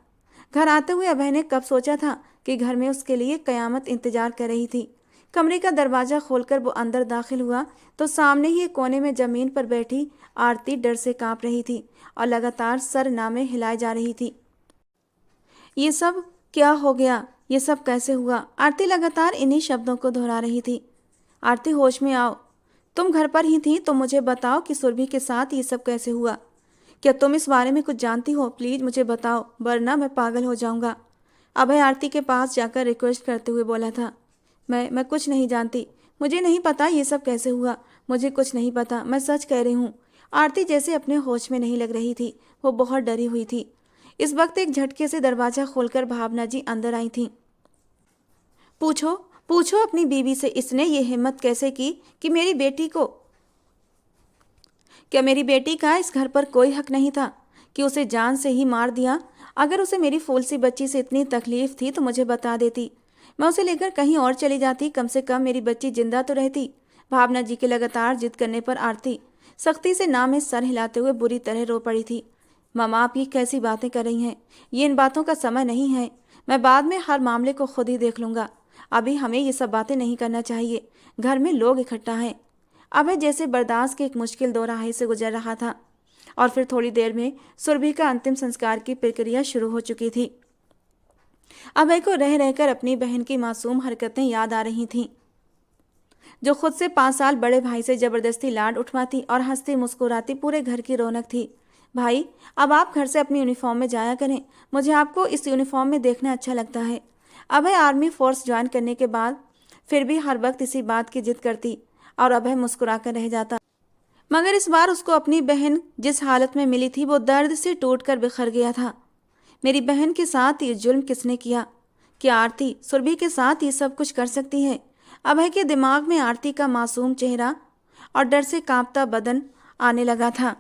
घर आते हुए अभय ने कब सोचा था कि घर में उसके लिए कयामत इंतजार कर रही थी। कमरे का दरवाजा खोलकर वो अंदर दाखिल हुआ तो सामने ही एक कोने में जमीन पर बैठी आरती डर से कांप रही थी और लगातार सर नामे हिलाए जा रही थी। ये सब क्या हो गया? ये सब कैसे हुआ? आरती लगातार इन्हीं शब्दों को दोहरा रही थी। आरती, होश में आओ। तुम घर पर ही थी तो मुझे बताओ कि सुरभि के साथ ये सब कैसे हुआ। क्या तुम इस बारे में कुछ जानती हो? प्लीज मुझे बताओ, वरना मैं पागल हो जाऊंगा। अभय आरती के पास जाकर रिक्वेस्ट करते हुए बोला था। मैं कुछ नहीं जानती। मुझे नहीं पता ये सब कैसे हुआ। मुझे कुछ नहीं पता, मैं सच कह रही हूँ। आरती जैसे अपने होश में नहीं लग रही थी। वो बहुत डरी हुई थी। इस वक्त एक झटके से दरवाजा खोलकर भावना जी अंदर आई थीं। पूछो पूछो अपनी बीवी से, इसने ये हिम्मत कैसे की कि मेरी बेटी को, क्या मेरी बेटी का इस घर पर कोई हक नहीं था कि उसे जान से ही मार दिया? अगर उसे मेरी फूल सी बच्ची से इतनी तकलीफ थी तो मुझे बता देती। मैं उसे लेकर कहीं और चली जाती, कम से कम मेरी बच्ची जिंदा तो रहती। भावना जी के लगातार जिद करने पर आरती सख्ती से ना में सर हिलाते हुए बुरी तरह रो पड़ी थी। मामा, आप ये कैसी बातें कर रही हैं? ये इन बातों का समय नहीं है। मैं बाद में हर मामले को खुद ही देख लूंगा। अभी हमें ये सब बातें नहीं करना चाहिए। घर में लोग इकट्ठा हैं। अभय जैसे बर्दाश्त के एक मुश्किल दोराहे से गुजर रहा था और फिर थोड़ी देर में सुरभि का अंतिम संस्कार की प्रक्रिया शुरू हो चुकी थी। अभय को रह रहकर अपनी बहन की मासूम हरकतें याद आ रही थीं, जो खुद से 5 साल बड़े भाई से जबरदस्ती लाड उठवाती और हंसती मुस्कुराती पूरे घर की रौनक थी। भाई, अब आप घर से अपनी यूनिफॉर्म में जाया करें। मुझे आपको इस यूनिफॉर्म में देखना अच्छा लगता है। अभय आर्मी फोर्स ज्वाइन करने के बाद फिर भी हर वक्त इसी बात की जिद करती और अभय मुस्कुराकर रह जाता। मगर इस बार उसको अपनी बहन जिस हालत में मिली थी वो दर्द से टूटकर बिखर गया था। मेरी बहन के साथ ये जुल्म किसने किया? क्या आरती सुरभि के साथ ये सब कुछ कर सकती है? अभय के दिमाग में आरती का मासूम चेहरा और डर से कांपता बदन आने लगा था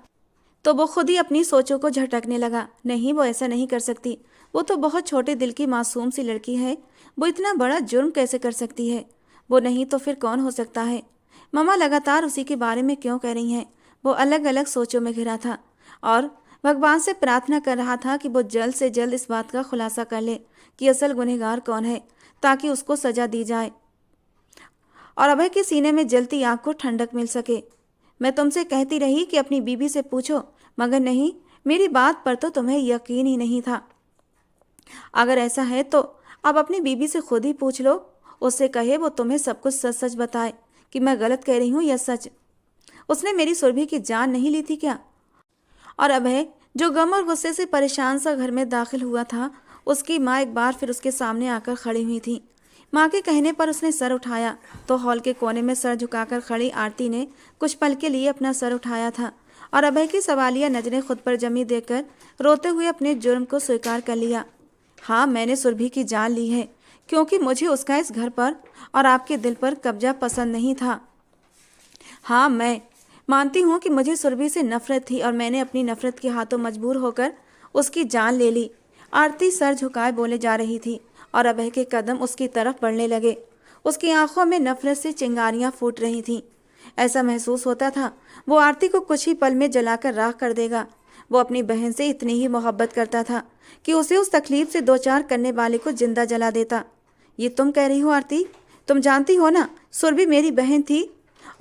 तो वो खुद ही अपनी सोचों को झटकने लगा। नहीं, वो ऐसा नहीं कर सकती। वो तो बहुत छोटे दिल की मासूम सी लड़की है। वो इतना बड़ा जुर्म कैसे कर सकती है? वो नहीं तो फिर कौन हो सकता है? मम्मा लगातार उसी के बारे में क्यों कह रही हैं? वो अलग अलग सोचों में घिरा था और भगवान से प्रार्थना कर रहा था कि वो जल्द से जल्द इस बात का खुलासा कर ले कि असल गुनहगार कौन है, ताकि उसको सजा दी जाए और अभय के सीने में जलती आग को ठंडक मिल सके। मैं तुमसे कहती रही कि अपनी बीबी से पूछो, मगर नहीं, मेरी बात पर तो तुम्हें यकीन ही नहीं था। अगर ऐसा है तो अब अपनी बीबी से खुद ही पूछ लो। उससे कहे वो तुम्हें सब कुछ सच सच बताए कि मैं गलत कह रही हूँ या सच। उसने मेरी सुरभि की जान नहीं ली थी क्या? और अभय जो गम और गुस्से से परेशान सा घर में दाखिल हुआ था, उसकी माँ एक बार फिर उसके सामने आकर खड़ी हुई थी। माँ के कहने पर उसने सर उठाया तो हॉल के कोने में सर झुकाकर खड़ी आरती ने कुछ पल के लिए अपना सर उठाया था और अभय की सवालिया नजरें खुद पर जमी देखकर रोते हुए अपने जुर्म को स्वीकार कर लिया। हाँ, मैंने सुरभि की जान ली है क्योंकि मुझे उसका इस घर पर और आपके दिल पर कब्जा पसंद नहीं था। हाँ, मैं मानती हूँ कि मुझे सुरभि से नफरत थी और मैंने अपनी नफरत के हाथों मजबूर होकर उसकी जान ले ली। आरती सर झुकाए बोले जा रही थी और अभय के कदम उसकी तरफ बढ़ने लगे। उसकी आंखों में नफरत से चिंगारियां फूट रही थीं। ऐसा महसूस होता था वो आरती को कुछ ही पल में जलाकर राख कर देगा। वो अपनी बहन से इतनी ही मोहब्बत करता था कि उसे उस तकलीफ से 2-4 करने वाले को जिंदा जला देता। ये तुम कह रही हो आरती? तुम जानती हो ना, सुरभि मेरी बहन थी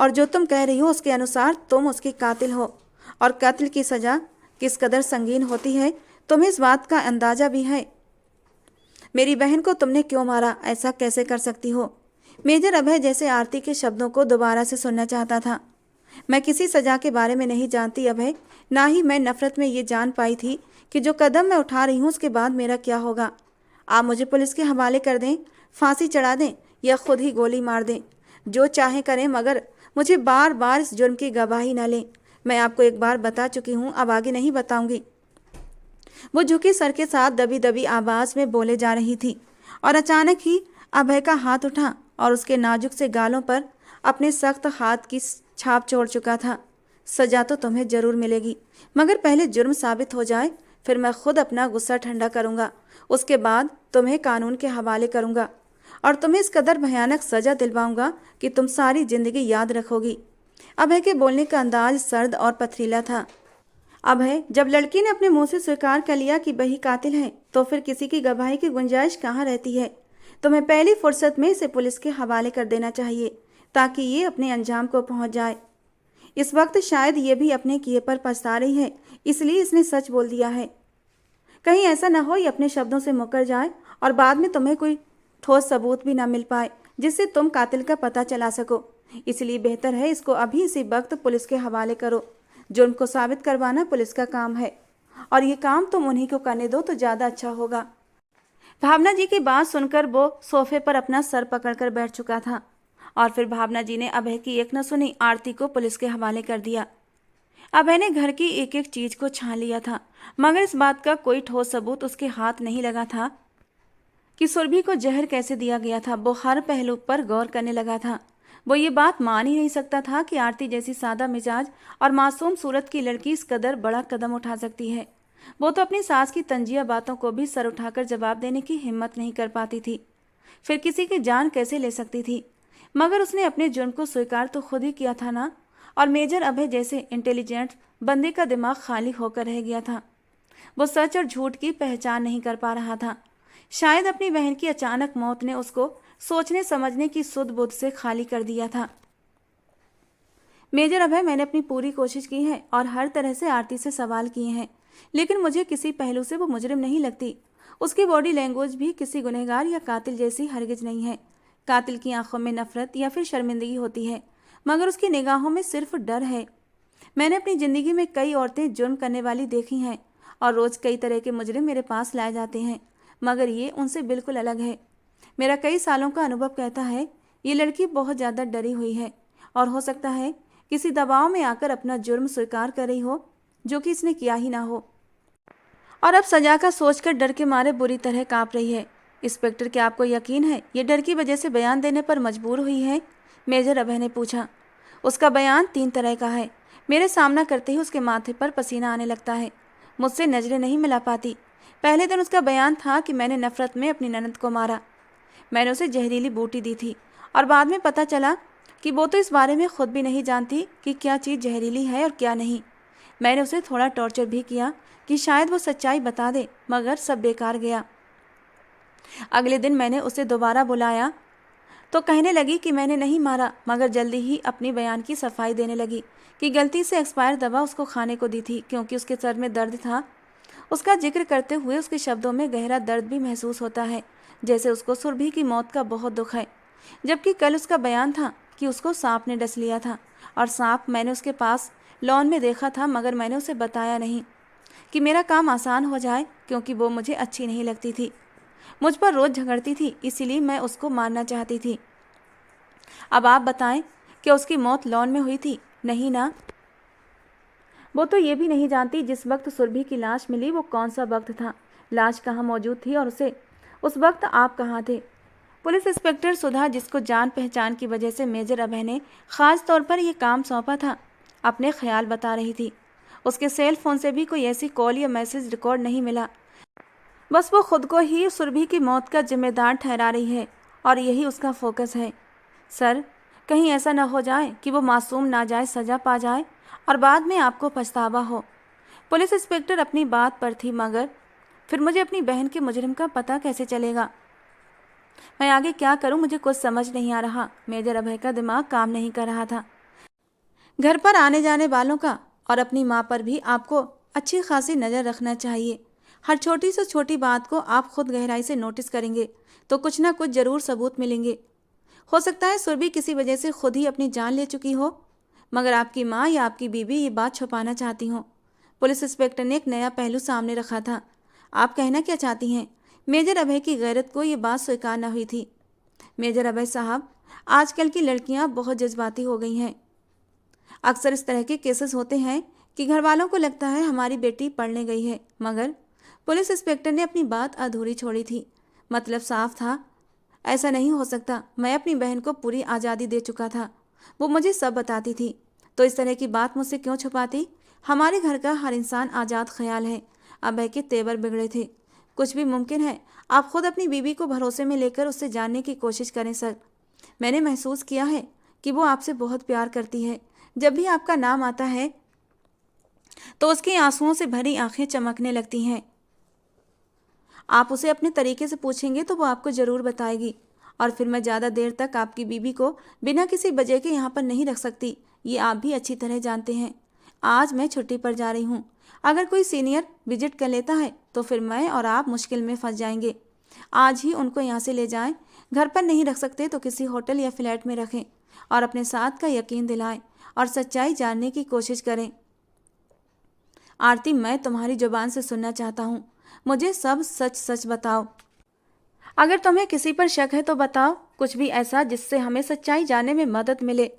और जो तुम कह रही हो उसके अनुसार तुम उसकी कातिल हो और कत्ल की सजा किस कदर संगीन होती है तुम्हें इस बात का अंदाजा भी है। मेरी बहन को तुमने क्यों मारा? ऐसा कैसे कर सकती हो? मेजर अभय जैसे आरती के शब्दों को दोबारा से सुनना चाहता था। मैं किसी सजा के बारे में नहीं जानती अभय, ना ही मैं नफरत में ये जान पाई थी कि जो कदम मैं उठा रही हूँ उसके बाद मेरा क्या होगा। आप मुझे पुलिस के हवाले कर दें, फांसी चढ़ा दें या खुद ही गोली मार दें, जो चाहे करें, मगर मुझे बार बार इस जुर्म की गवाही न लें। मैं आपको एक बार बता चुकी हूँ, अब आगे नहीं बताऊंगी। वो झुके सर के साथ दबी दबी आवाज में बोले जा रही थी और अचानक ही अभय का हाथ उठा और उसके नाजुक से गालों पर अपने सख्त हाथ की छाप छोड़ चुका था। सजा तो तुम्हें जरूर मिलेगी, मगर पहले जुर्म साबित हो जाए, फिर मैं खुद अपना गुस्सा ठंडा करूंगा। उसके बाद तुम्हें कानून के हवाले करूंगा और तुम्हें इस कदर भयानक सजा दिलवाऊंगा कि तुम सारी जिंदगी याद रखोगी। अभय के बोलने का अंदाज सर्द और पथरीला था। अभय, जब लड़की ने अपने मुंह से स्वीकार कर लिया कि वही कातिल है, तो फिर किसी की गवाही की गुंजाइश कहाँ रहती है? तुम्हें पहली फुर्सत में इसे पुलिस के हवाले कर देना चाहिए ताकि ये अपने अंजाम को पहुंच जाए। इस वक्त शायद ये भी अपने किए पर पछता रही है, इसलिए इसने सच बोल दिया है। कहीं ऐसा ना हो ये अपने शब्दों से मुकर जाए और बाद में तुम्हें कोई ठोस सबूत भी ना मिल पाए जिससे तुम कातिल का पता चला सको। इसलिए बेहतर है इसको अभी इसी वक्त पुलिस के हवाले करो। जुर्म को साबित करवाना पुलिस का काम है और ये काम तुम उन्हीं को करने दो तो ज़्यादा अच्छा होगा। भावना जी की बात सुनकर वो सोफे पर अपना सर पकड़कर बैठ चुका था और फिर भावना जी ने अभय की एक न सुनी आरती को पुलिस के हवाले कर दिया। अभय ने घर की एक एक चीज को छान लिया था, मगर इस बात का कोई ठोस सबूत उसके हाथ नहीं लगा था कि सुरभि को जहर कैसे दिया गया था। वो हर पहलू पर गौर करने लगा था। वो ये बात मान ही नहीं सकता था कि आरती जैसी सादा मिजाज और मासूम सूरत की लड़की इस कदर बड़ा कदम उठा सकती है। वो तो अपनी सास की तंजिया बातों को भी सर उठाकर जवाब देने की हिम्मत नहीं कर पाती थी, फिर किसी की जान कैसे ले सकती थी। मगर उसने अपने जुर्म को स्वीकार तो खुद ही किया था ना। और मेजर अभय जैसे इंटेलिजेंट बंदे का दिमाग खाली होकर रह गया था। वो सच और झूठ की पहचान नहीं कर पा रहा था। शायद अपनी बहन की अचानक मौत ने उसको सोचने समझने की सुध बुध से खाली कर दिया था। मेजर अभय, मैंने अपनी पूरी कोशिश की है और हर तरह से आरती से सवाल किए हैं, लेकिन मुझे किसी पहलू से वो मुजरिम नहीं लगती। उसकी बॉडी लैंग्वेज भी किसी गुनहगार या कातिल जैसी हरगिज नहीं है। कातिल की आंखों में नफरत या फिर शर्मिंदगी होती है, मगर उसकी निगाहों में सिर्फ डर है। मैंने अपनी ज़िंदगी में कई औरतें जुर्म करने वाली देखी हैं और रोज़ कई तरह के मुजरिम मेरे पास लाए जाते हैं, मगर ये उनसे बिल्कुल अलग है। मेरा कई सालों का अनुभव कहता है ये लड़की बहुत ज़्यादा डरी हुई है और हो सकता है किसी दबाव में आकर अपना जुर्म स्वीकार कर रही हो, जो कि इसने किया ही ना हो, और अब सजा का सोचकर डर के मारे बुरी तरह काँप रही है। इंस्पेक्टर, क्या आपको यकीन है ये डर की वजह से बयान देने पर मजबूर हुई है? मेजर अभय ने पूछा। उसका बयान 3 तरह का है। मेरे सामना करते ही उसके माथे पर पसीना आने लगता है, मुझसे नजरें नहीं मिला पाती। पहले दिन उसका बयान था कि मैंने नफरत में अपनी ननद को मारा। मैंने उसे जहरीली बूटी दी थी और बाद में पता चला कि वो तो इस बारे में खुद भी नहीं जानती कि क्या चीज़ जहरीली है और क्या नहीं। मैंने उसे थोड़ा टॉर्चर भी किया कि शायद वो सच्चाई बता दे, मगर सब बेकार गया। अगले दिन मैंने उसे दोबारा बुलाया तो कहने लगी कि मैंने नहीं मारा, मगर जल्दी ही अपनी बयान की सफाई देने लगी कि गलती से एक्सपायर दवा उसको खाने को दी थी क्योंकि उसके सर में दर्द था। उसका जिक्र करते हुए उसके शब्दों में गहरा दर्द भी महसूस होता है, जैसे उसको सुरभि की मौत का बहुत दुख है। जबकि कल उसका बयान था कि उसको सांप ने डस लिया था और सांप मैंने उसके पास लॉन में देखा था, मगर मैंने उसे बताया नहीं कि मेरा काम आसान हो जाए, क्योंकि वो मुझे अच्छी नहीं लगती थी, मुझ पर रोज़ झगड़ती थी, इसीलिए मैं उसको मारना चाहती थी। अब आप बताएं कि उसकी मौत लॉन में हुई थी? नहीं ना। वो तो ये भी नहीं जानती जिस वक्त सुरभि की लाश मिली वो कौन सा वक्त था, लाश कहाँ मौजूद थी और उस वक्त आप कहाँ थे? पुलिस इंस्पेक्टर सुधा, जिसको जान पहचान की वजह से मेजर अभय ने ख़ास तौर पर यह काम सौंपा था, अपने ख्याल बता रही थी। उसके सेल फोन से भी कोई ऐसी कॉल या मैसेज रिकॉर्ड नहीं मिला। बस वो खुद को ही सुरभि की मौत का जिम्मेदार ठहरा रही है और यही उसका फोकस है। सर, कहीं ऐसा न हो जाए कि वो मासूम नाजायज़ सज़ा पा जाए और बाद में आपको पछतावा हो। पुलिस इंस्पेक्टर अपनी बात पर थी, मगर फिर मुझे अपनी बहन के मुजरिम का पता कैसे चलेगा? मैं आगे क्या करूं, मुझे कुछ समझ नहीं आ रहा। मेजर अभय का दिमाग काम नहीं कर रहा था। घर पर आने जाने वालों का और अपनी माँ पर भी आपको अच्छी खासी नज़र रखना चाहिए। हर छोटी से छोटी बात को आप खुद गहराई से नोटिस करेंगे तो कुछ ना कुछ ज़रूर सबूत मिलेंगे। हो सकता है सुरभि किसी वजह से खुद ही अपनी जान ले चुकी हो, मगर आपकी माँ या आपकी बीवी ये बात छुपाना चाहती हो। पुलिस इंस्पेक्टर ने एक नया पहलू सामने रखा था। आप कहना क्या चाहती हैं? मेजर अभय की गैरत को ये बात स्वीकार न हुई थी। मेजर अभय साहब, आजकल की लड़कियां बहुत जज्बाती हो गई हैं। अक्सर इस तरह के केसेस होते हैं कि घर वालों को लगता है हमारी बेटी पढ़ने गई है, मगर पुलिस इंस्पेक्टर ने अपनी बात अधूरी छोड़ी थी। मतलब साफ था, ऐसा नहीं हो सकता। मैं अपनी बहन को पूरी आज़ादी दे चुका था, वो मुझे सब बताती थी, तो इस तरह की बात मुझसे क्यों छुपाती? हमारे घर का हर इंसान आज़ाद ख्याल है। अभय के तेवर बिगड़े थे। कुछ भी मुमकिन है। आप खुद अपनी बीवी को भरोसे में लेकर उससे जानने की कोशिश करें सर। मैंने महसूस किया है कि वो आपसे बहुत प्यार करती है। जब भी आपका नाम आता है तो उसकी आंसुओं से भरी आंखें चमकने लगती हैं आप उसे अपने तरीके से पूछेंगे तो वो आपको ज़रूर बताएगी। और फिर मैं ज़्यादा देर तक आपकी बीबी को बिना किसी वजह के यहाँ पर नहीं रख सकती, ये आप भी अच्छी तरह जानते हैं। आज मैं छुट्टी पर जा रही हूँ। अगर कोई सीनियर विजिट कर लेता है तो फिर मैं और आप मुश्किल में फंस जाएंगे। आज ही उनको यहाँ से ले जाएं। घर पर नहीं रख सकते तो किसी होटल या फ्लैट में रखें और अपने साथ का यकीन दिलाएं और सच्चाई जानने की कोशिश करें। आरती, मैं तुम्हारी जुबान से सुनना चाहता हूँ। मुझे सब सच सच बताओ। अगर तुम्हें किसी पर शक है तो बताओ, कुछ भी ऐसा जिससे हमें सच्चाई जानने में मदद मिले।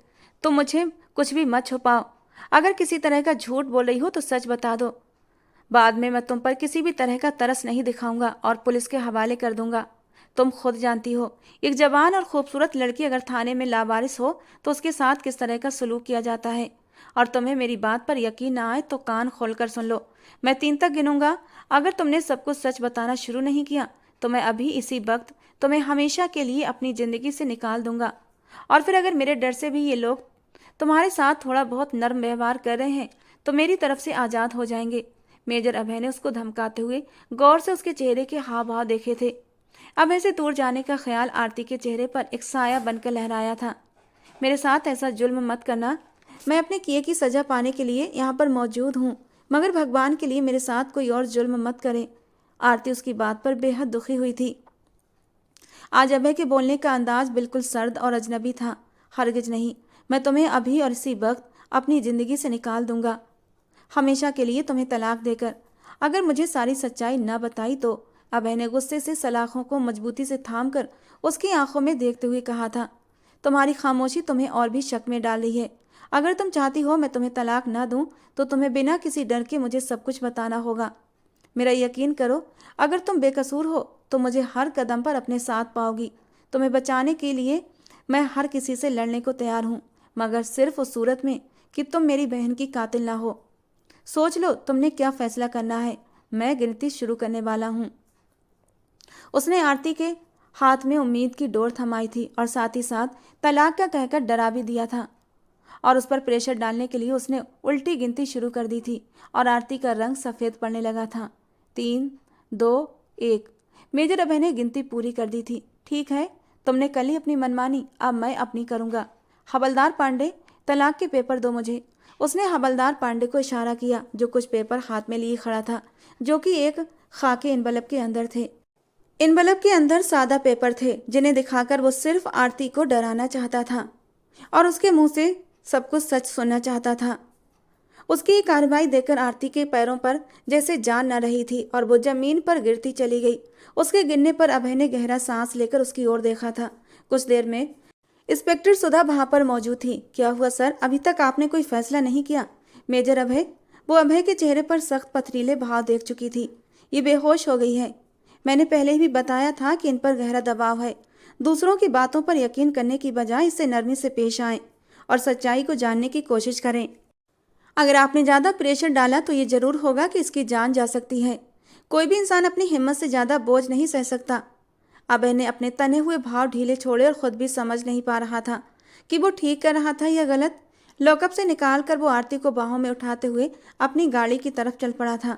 तो मुझे कुछ भी मत छुपाओ। अगर किसी तरह का झूठ बोल रही हो तो सच बता दो। बाद में मैं तुम पर किसी भी तरह का तरस नहीं दिखाऊंगा और पुलिस के हवाले कर दूंगा। तुम खुद जानती हो, एक जवान और खूबसूरत लड़की अगर थाने में लावारिस हो तो उसके साथ किस तरह का सलूक किया जाता है। और तुम्हें मेरी बात पर यकीन ना आए तो कान खोलकर सुन लो। मैं 3 तक गिनूंगा। अगर तुमने सब कुछ सच बताना शुरू नहीं किया तो मैं अभी इसी वक्त तुम्हें हमेशा के लिए अपनी ज़िंदगी से निकाल दूंगा। और फिर अगर मेरे डर से भी ये लोग तुम्हारे साथ थोड़ा बहुत नर्म व्यवहार कर रहे हैं तो मेरी तरफ से आज़ाद हो जाएंगे। मेजर अभय ने उसको धमकाते हुए गौर से उसके चेहरे के हाव भाव देखे थे। अभय से दूर जाने का ख्याल आरती के चेहरे पर एक साया बनकर लहराया था। मेरे साथ ऐसा जुल्म मत करना। मैं अपने किए की सज़ा पाने के लिए यहाँ पर मौजूद हूँ, मगर भगवान के लिए मेरे साथ कोई और जुल्म मत करें। आरती उसकी बात पर बेहद दुखी हुई थी। आज अभय के बोलने का अंदाज बिल्कुल सर्द और अजनबी था। हरगिज नहीं, मैं तुम्हें अभी और इसी वक्त अपनी ज़िंदगी से निकाल दूंगा, हमेशा के लिए तुम्हें तलाक देकर। अगर मुझे सारी सच्चाई न बताई तो, अभय ने गुस्से से सलाखों को मजबूती से थाम कर उसकी आंखों में देखते हुए कहा था। तुम्हारी खामोशी तुम्हें और भी शक में डाल रही है। अगर तुम चाहती हो मैं तुम्हें तलाक ना दूं तो तुम्हें बिना किसी डर के मुझे सब कुछ बताना होगा। मेरा यकीन करो, अगर तुम बेकसूर हो तो मुझे हर कदम पर अपने साथ पाओगी। तुम्हें बचाने के लिए मैं हर किसी से लड़ने को तैयार हूँ, मगर सिर्फ उस सूरत में कि तुम मेरी बहन की कातिल ना हो। सोच लो तुमने क्या फैसला करना है। मैं गिनती शुरू करने वाला हूँ। उसने आरती के हाथ में उम्मीद की डोर थमाई थी और साथ ही साथ तलाक का कहकर डरा भी दिया था। और उस पर प्रेशर डालने के लिए उसने उल्टी गिनती शुरू कर दी थी और आरती का रंग सफ़ेद पड़ने लगा था। 3, 2, 1। मेजर अभय ने गिनती पूरी कर दी थी। ठीक है, तुमने कल ही अपनी मनमानी, अब मैं अपनी करूँगा। हवलदार पांडे, तलाक के पेपर दो मुझे। उसने हवलदार पांडे को इशारा किया जो कुछ पेपर हाथ में लिए खड़ा था, जो कि एक खाके एनवलप के अंदर थे। एनवलप के अंदर सादा पेपर थे जिन्हें दिखाकर वो सिर्फ आरती को डराना चाहता था और उसके मुंह से सब कुछ सच सुनना चाहता था। उसकी ये कार्रवाई देखकर आरती के पैरों पर जैसे जान न रही थी और वो जमीन पर गिरती चली गई। उसके गिरने पर अभय ने गहरा सांस लेकर उसकी ओर देखा था। कुछ देर में इंस्पेक्टर सुधा वहां पर मौजूद थी। क्या हुआ सर, अभी तक आपने कोई फैसला नहीं किया? मेजर अभय। वो अभय के चेहरे पर सख्त पथरीले भाव देख चुकी थी। ये बेहोश हो गई है। मैंने पहले ही बताया था कि इन पर गहरा दबाव है। दूसरों की बातों पर यकीन करने की बजाय इससे नरमी से पेश आएं और सच्चाई को जानने की कोशिश करें। अगर आपने ज़्यादा प्रेशर डाला तो ये ज़रूर होगा कि इसकी जान जा सकती है। कोई भी इंसान अपनी हिम्मत से ज़्यादा बोझ नहीं सह सकता। अभय ने अपने तने हुए भाव ढीले छोड़े और खुद भी समझ नहीं पा रहा था कि वो ठीक कर रहा था या गलत। लॉकअप से निकालकर वो आरती को बाहों में उठाते हुए अपनी गाड़ी की तरफ चल पड़ा था।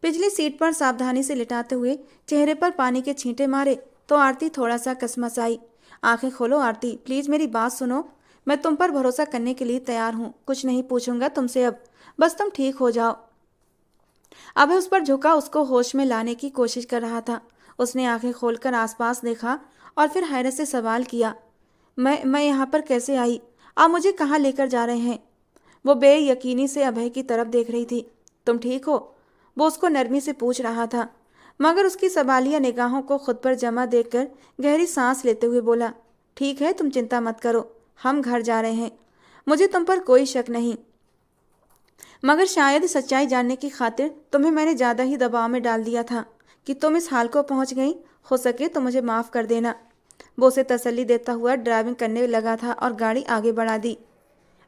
पिछली सीट पर सावधानी से लिटाते हुए चेहरे पर पानी के छींटे मारे तो आरती थोड़ा सा कसमसाई। आंखें खोलो आरती, प्लीज़ मेरी बात सुनो। मैं तुम पर भरोसा करने के लिए तैयार हूँ। कुछ नहीं पूछूंगा तुमसे अब, बस तुम ठीक हो जाओ। अभय उस पर झुका, उसको होश में लाने की कोशिश कर रहा था। उसने आंखें खोलकर आसपास देखा और फिर हैरत से सवाल किया, मैं यहाँ पर कैसे आई? आप मुझे कहाँ लेकर जा रहे हैं? वो बेयकीनी से अभय की तरफ देख रही थी। तुम ठीक हो? वो उसको नरमी से पूछ रहा था, मगर उसकी सवालिया निगाहों को खुद पर जमा देखकर गहरी सांस लेते हुए बोला, ठीक है, तुम चिंता मत करो, हम घर जा रहे हैं। मुझे तुम पर कोई शक नहीं, मगर शायद सच्चाई जानने की खातिर तुम्हें मैंने ज़्यादा ही दबाव में डाल दिया था कि तुम इस हाल को पहुंच गई। हो सके तो मुझे माफ़ कर देना। वो उसे तसल्ली देता हुआ ड्राइविंग करने लगा था और गाड़ी आगे बढ़ा दी।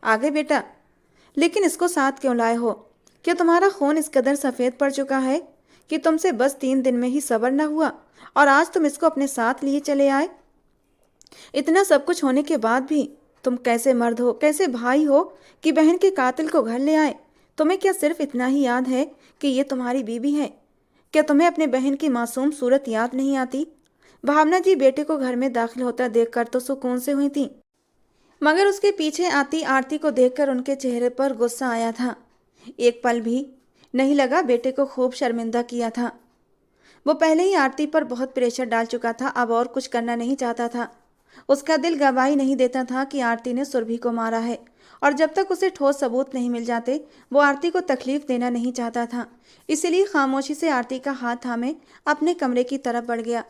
आगे बेटा, लेकिन इसको साथ क्यों लाए हो? क्या तुम्हारा खून इस कदर सफ़ेद पड़ चुका है कि तुमसे बस 3 दिन में ही सब्र न हुआ और आज तुम इसको अपने साथ लिए चले आए? इतना सब कुछ होने के बाद भी तुम कैसे मर्द हो, कैसे भाई हो कि बहन के कातिल को घर ले आए? तुम्हें क्या सिर्फ इतना ही याद है कि ये तुम्हारी बीवी है? क्या तुम्हें अपने बहन की मासूम सूरत याद नहीं आती? भावना जी बेटे को घर में दाखिल होता देखकर तो सुकून से हुई थी, मगर उसके पीछे आती आरती को देखकर उनके चेहरे पर गुस्सा आया था। एक पल भी नहीं लगा बेटे को खूब शर्मिंदा किया था। वो पहले ही आरती पर बहुत प्रेशर डाल चुका था, अब और कुछ करना नहीं चाहता था। उसका दिल गवाही नहीं देता था कि आरती ने सुरभि को मारा है, और जब तक उसे ठोस सबूत नहीं मिल जाते वो आरती को तकलीफ देना नहीं चाहता था। इसलिए खामोशी से आरती का हाथ थामे अपने कमरे की तरफ बढ़ गया।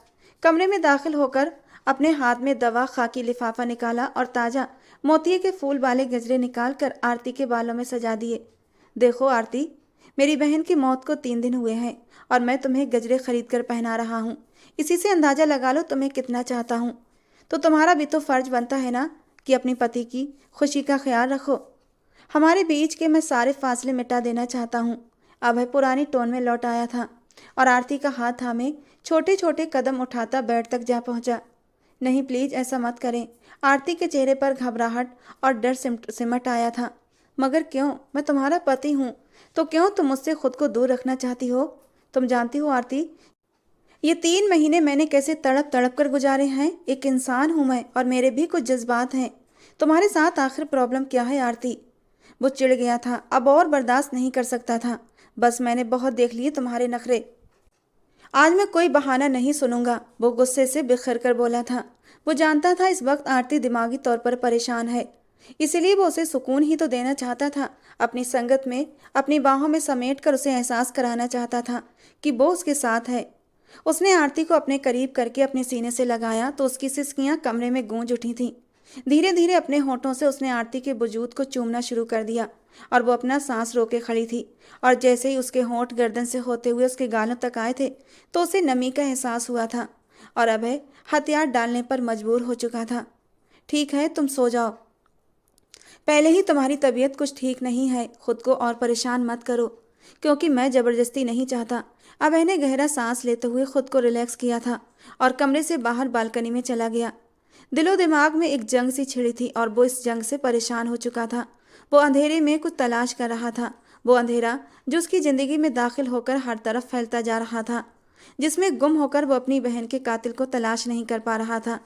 कमरे में दाखिल होकर अपने हाथ में दवा खाकी लिफाफा निकाला और ताज़ा मोतिये के फूल वाले गजरे निकाल कर आरती के बालों में सजा दिए। देखो आरती, मेरी बहन की मौत को 3 दिन हुए हैं और मैं तुम्हें गजरे खरीद कर पहना रहा हूँ। इसी से अंदाज़ा लगा लो तुम्हें कितना चाहता हूँ। तो तुम्हारा भी तो फर्ज बनता है ना कि अपनी पति की खुशी का ख्याल रखो। हमारे बीच के मैं सारे फासले मिटा देना चाहता हूँ। अभय पुरानी टोन में लौट आया था और आरती का हाथ थामे छोटे छोटे कदम उठाता बेड तक जा पहुँचा। नहीं प्लीज ऐसा मत करें। आरती के चेहरे पर घबराहट और डर सिमट आया था। मगर क्यों? मैं तुम्हारा पति हूँ, तो क्यों तुम मुझसे खुद को दूर रखना चाहती हो? तुम जानती हो आरती, ये 3 महीने मैंने कैसे तड़प तड़प कर गुजारे हैं। एक इंसान हूँ मैं और मेरे भी कुछ जज्बात हैं। तुम्हारे साथ आखिर प्रॉब्लम क्या है आरती? वो चिढ़ गया था, अब और बर्दाश्त नहीं कर सकता था। बस मैंने बहुत देख लिए तुम्हारे नखरे, आज मैं कोई बहाना नहीं सुनूंगा। वो गुस्से से बिखर कर बोला था। वो जानता था इस वक्त आरती दिमागी तौर पर परेशान है, इसलिए वो उसे सुकून ही तो देना चाहता था। अपनी संगत में अपनी बाहों में समेट कर उसे एहसास कराना चाहता था कि वो उसके साथ है। उसने आरती को अपने करीब करके अपने सीने से लगाया तो उसकी सिसकियां कमरे में गूंज उठी थीं। धीरे धीरे अपने होठों से उसने आरती के वजूद को चूमना शुरू कर दिया और वो अपना सांस रोके खड़ी थी। और जैसे ही उसके होंठ गर्दन से होते हुए उसके गालों तक आए थे तो उसे नमी का एहसास हुआ था और अभय हथियार डालने पर मजबूर हो चुका था। ठीक है, तुम सो जाओ। पहले ही तुम्हारी तबीयत कुछ ठीक नहीं है, खुद को और परेशान मत करो, क्योंकि मैं ज़बरदस्ती नहीं चाहता। अभय ने गहरा सांस लेते हुए खुद को रिलैक्स किया था और कमरे से बाहर बालकनी में चला गया। दिलो दिमाग में एक जंग सी छिड़ी थी और वो इस जंग से परेशान हो चुका था। वो अंधेरे में कुछ तलाश कर रहा था, वो अंधेरा जो उसकी ज़िंदगी में दाखिल होकर हर तरफ फैलता जा रहा था, जिसमें गुम होकर वो अपनी बहन के कातिल को तलाश नहीं कर पा रहा था।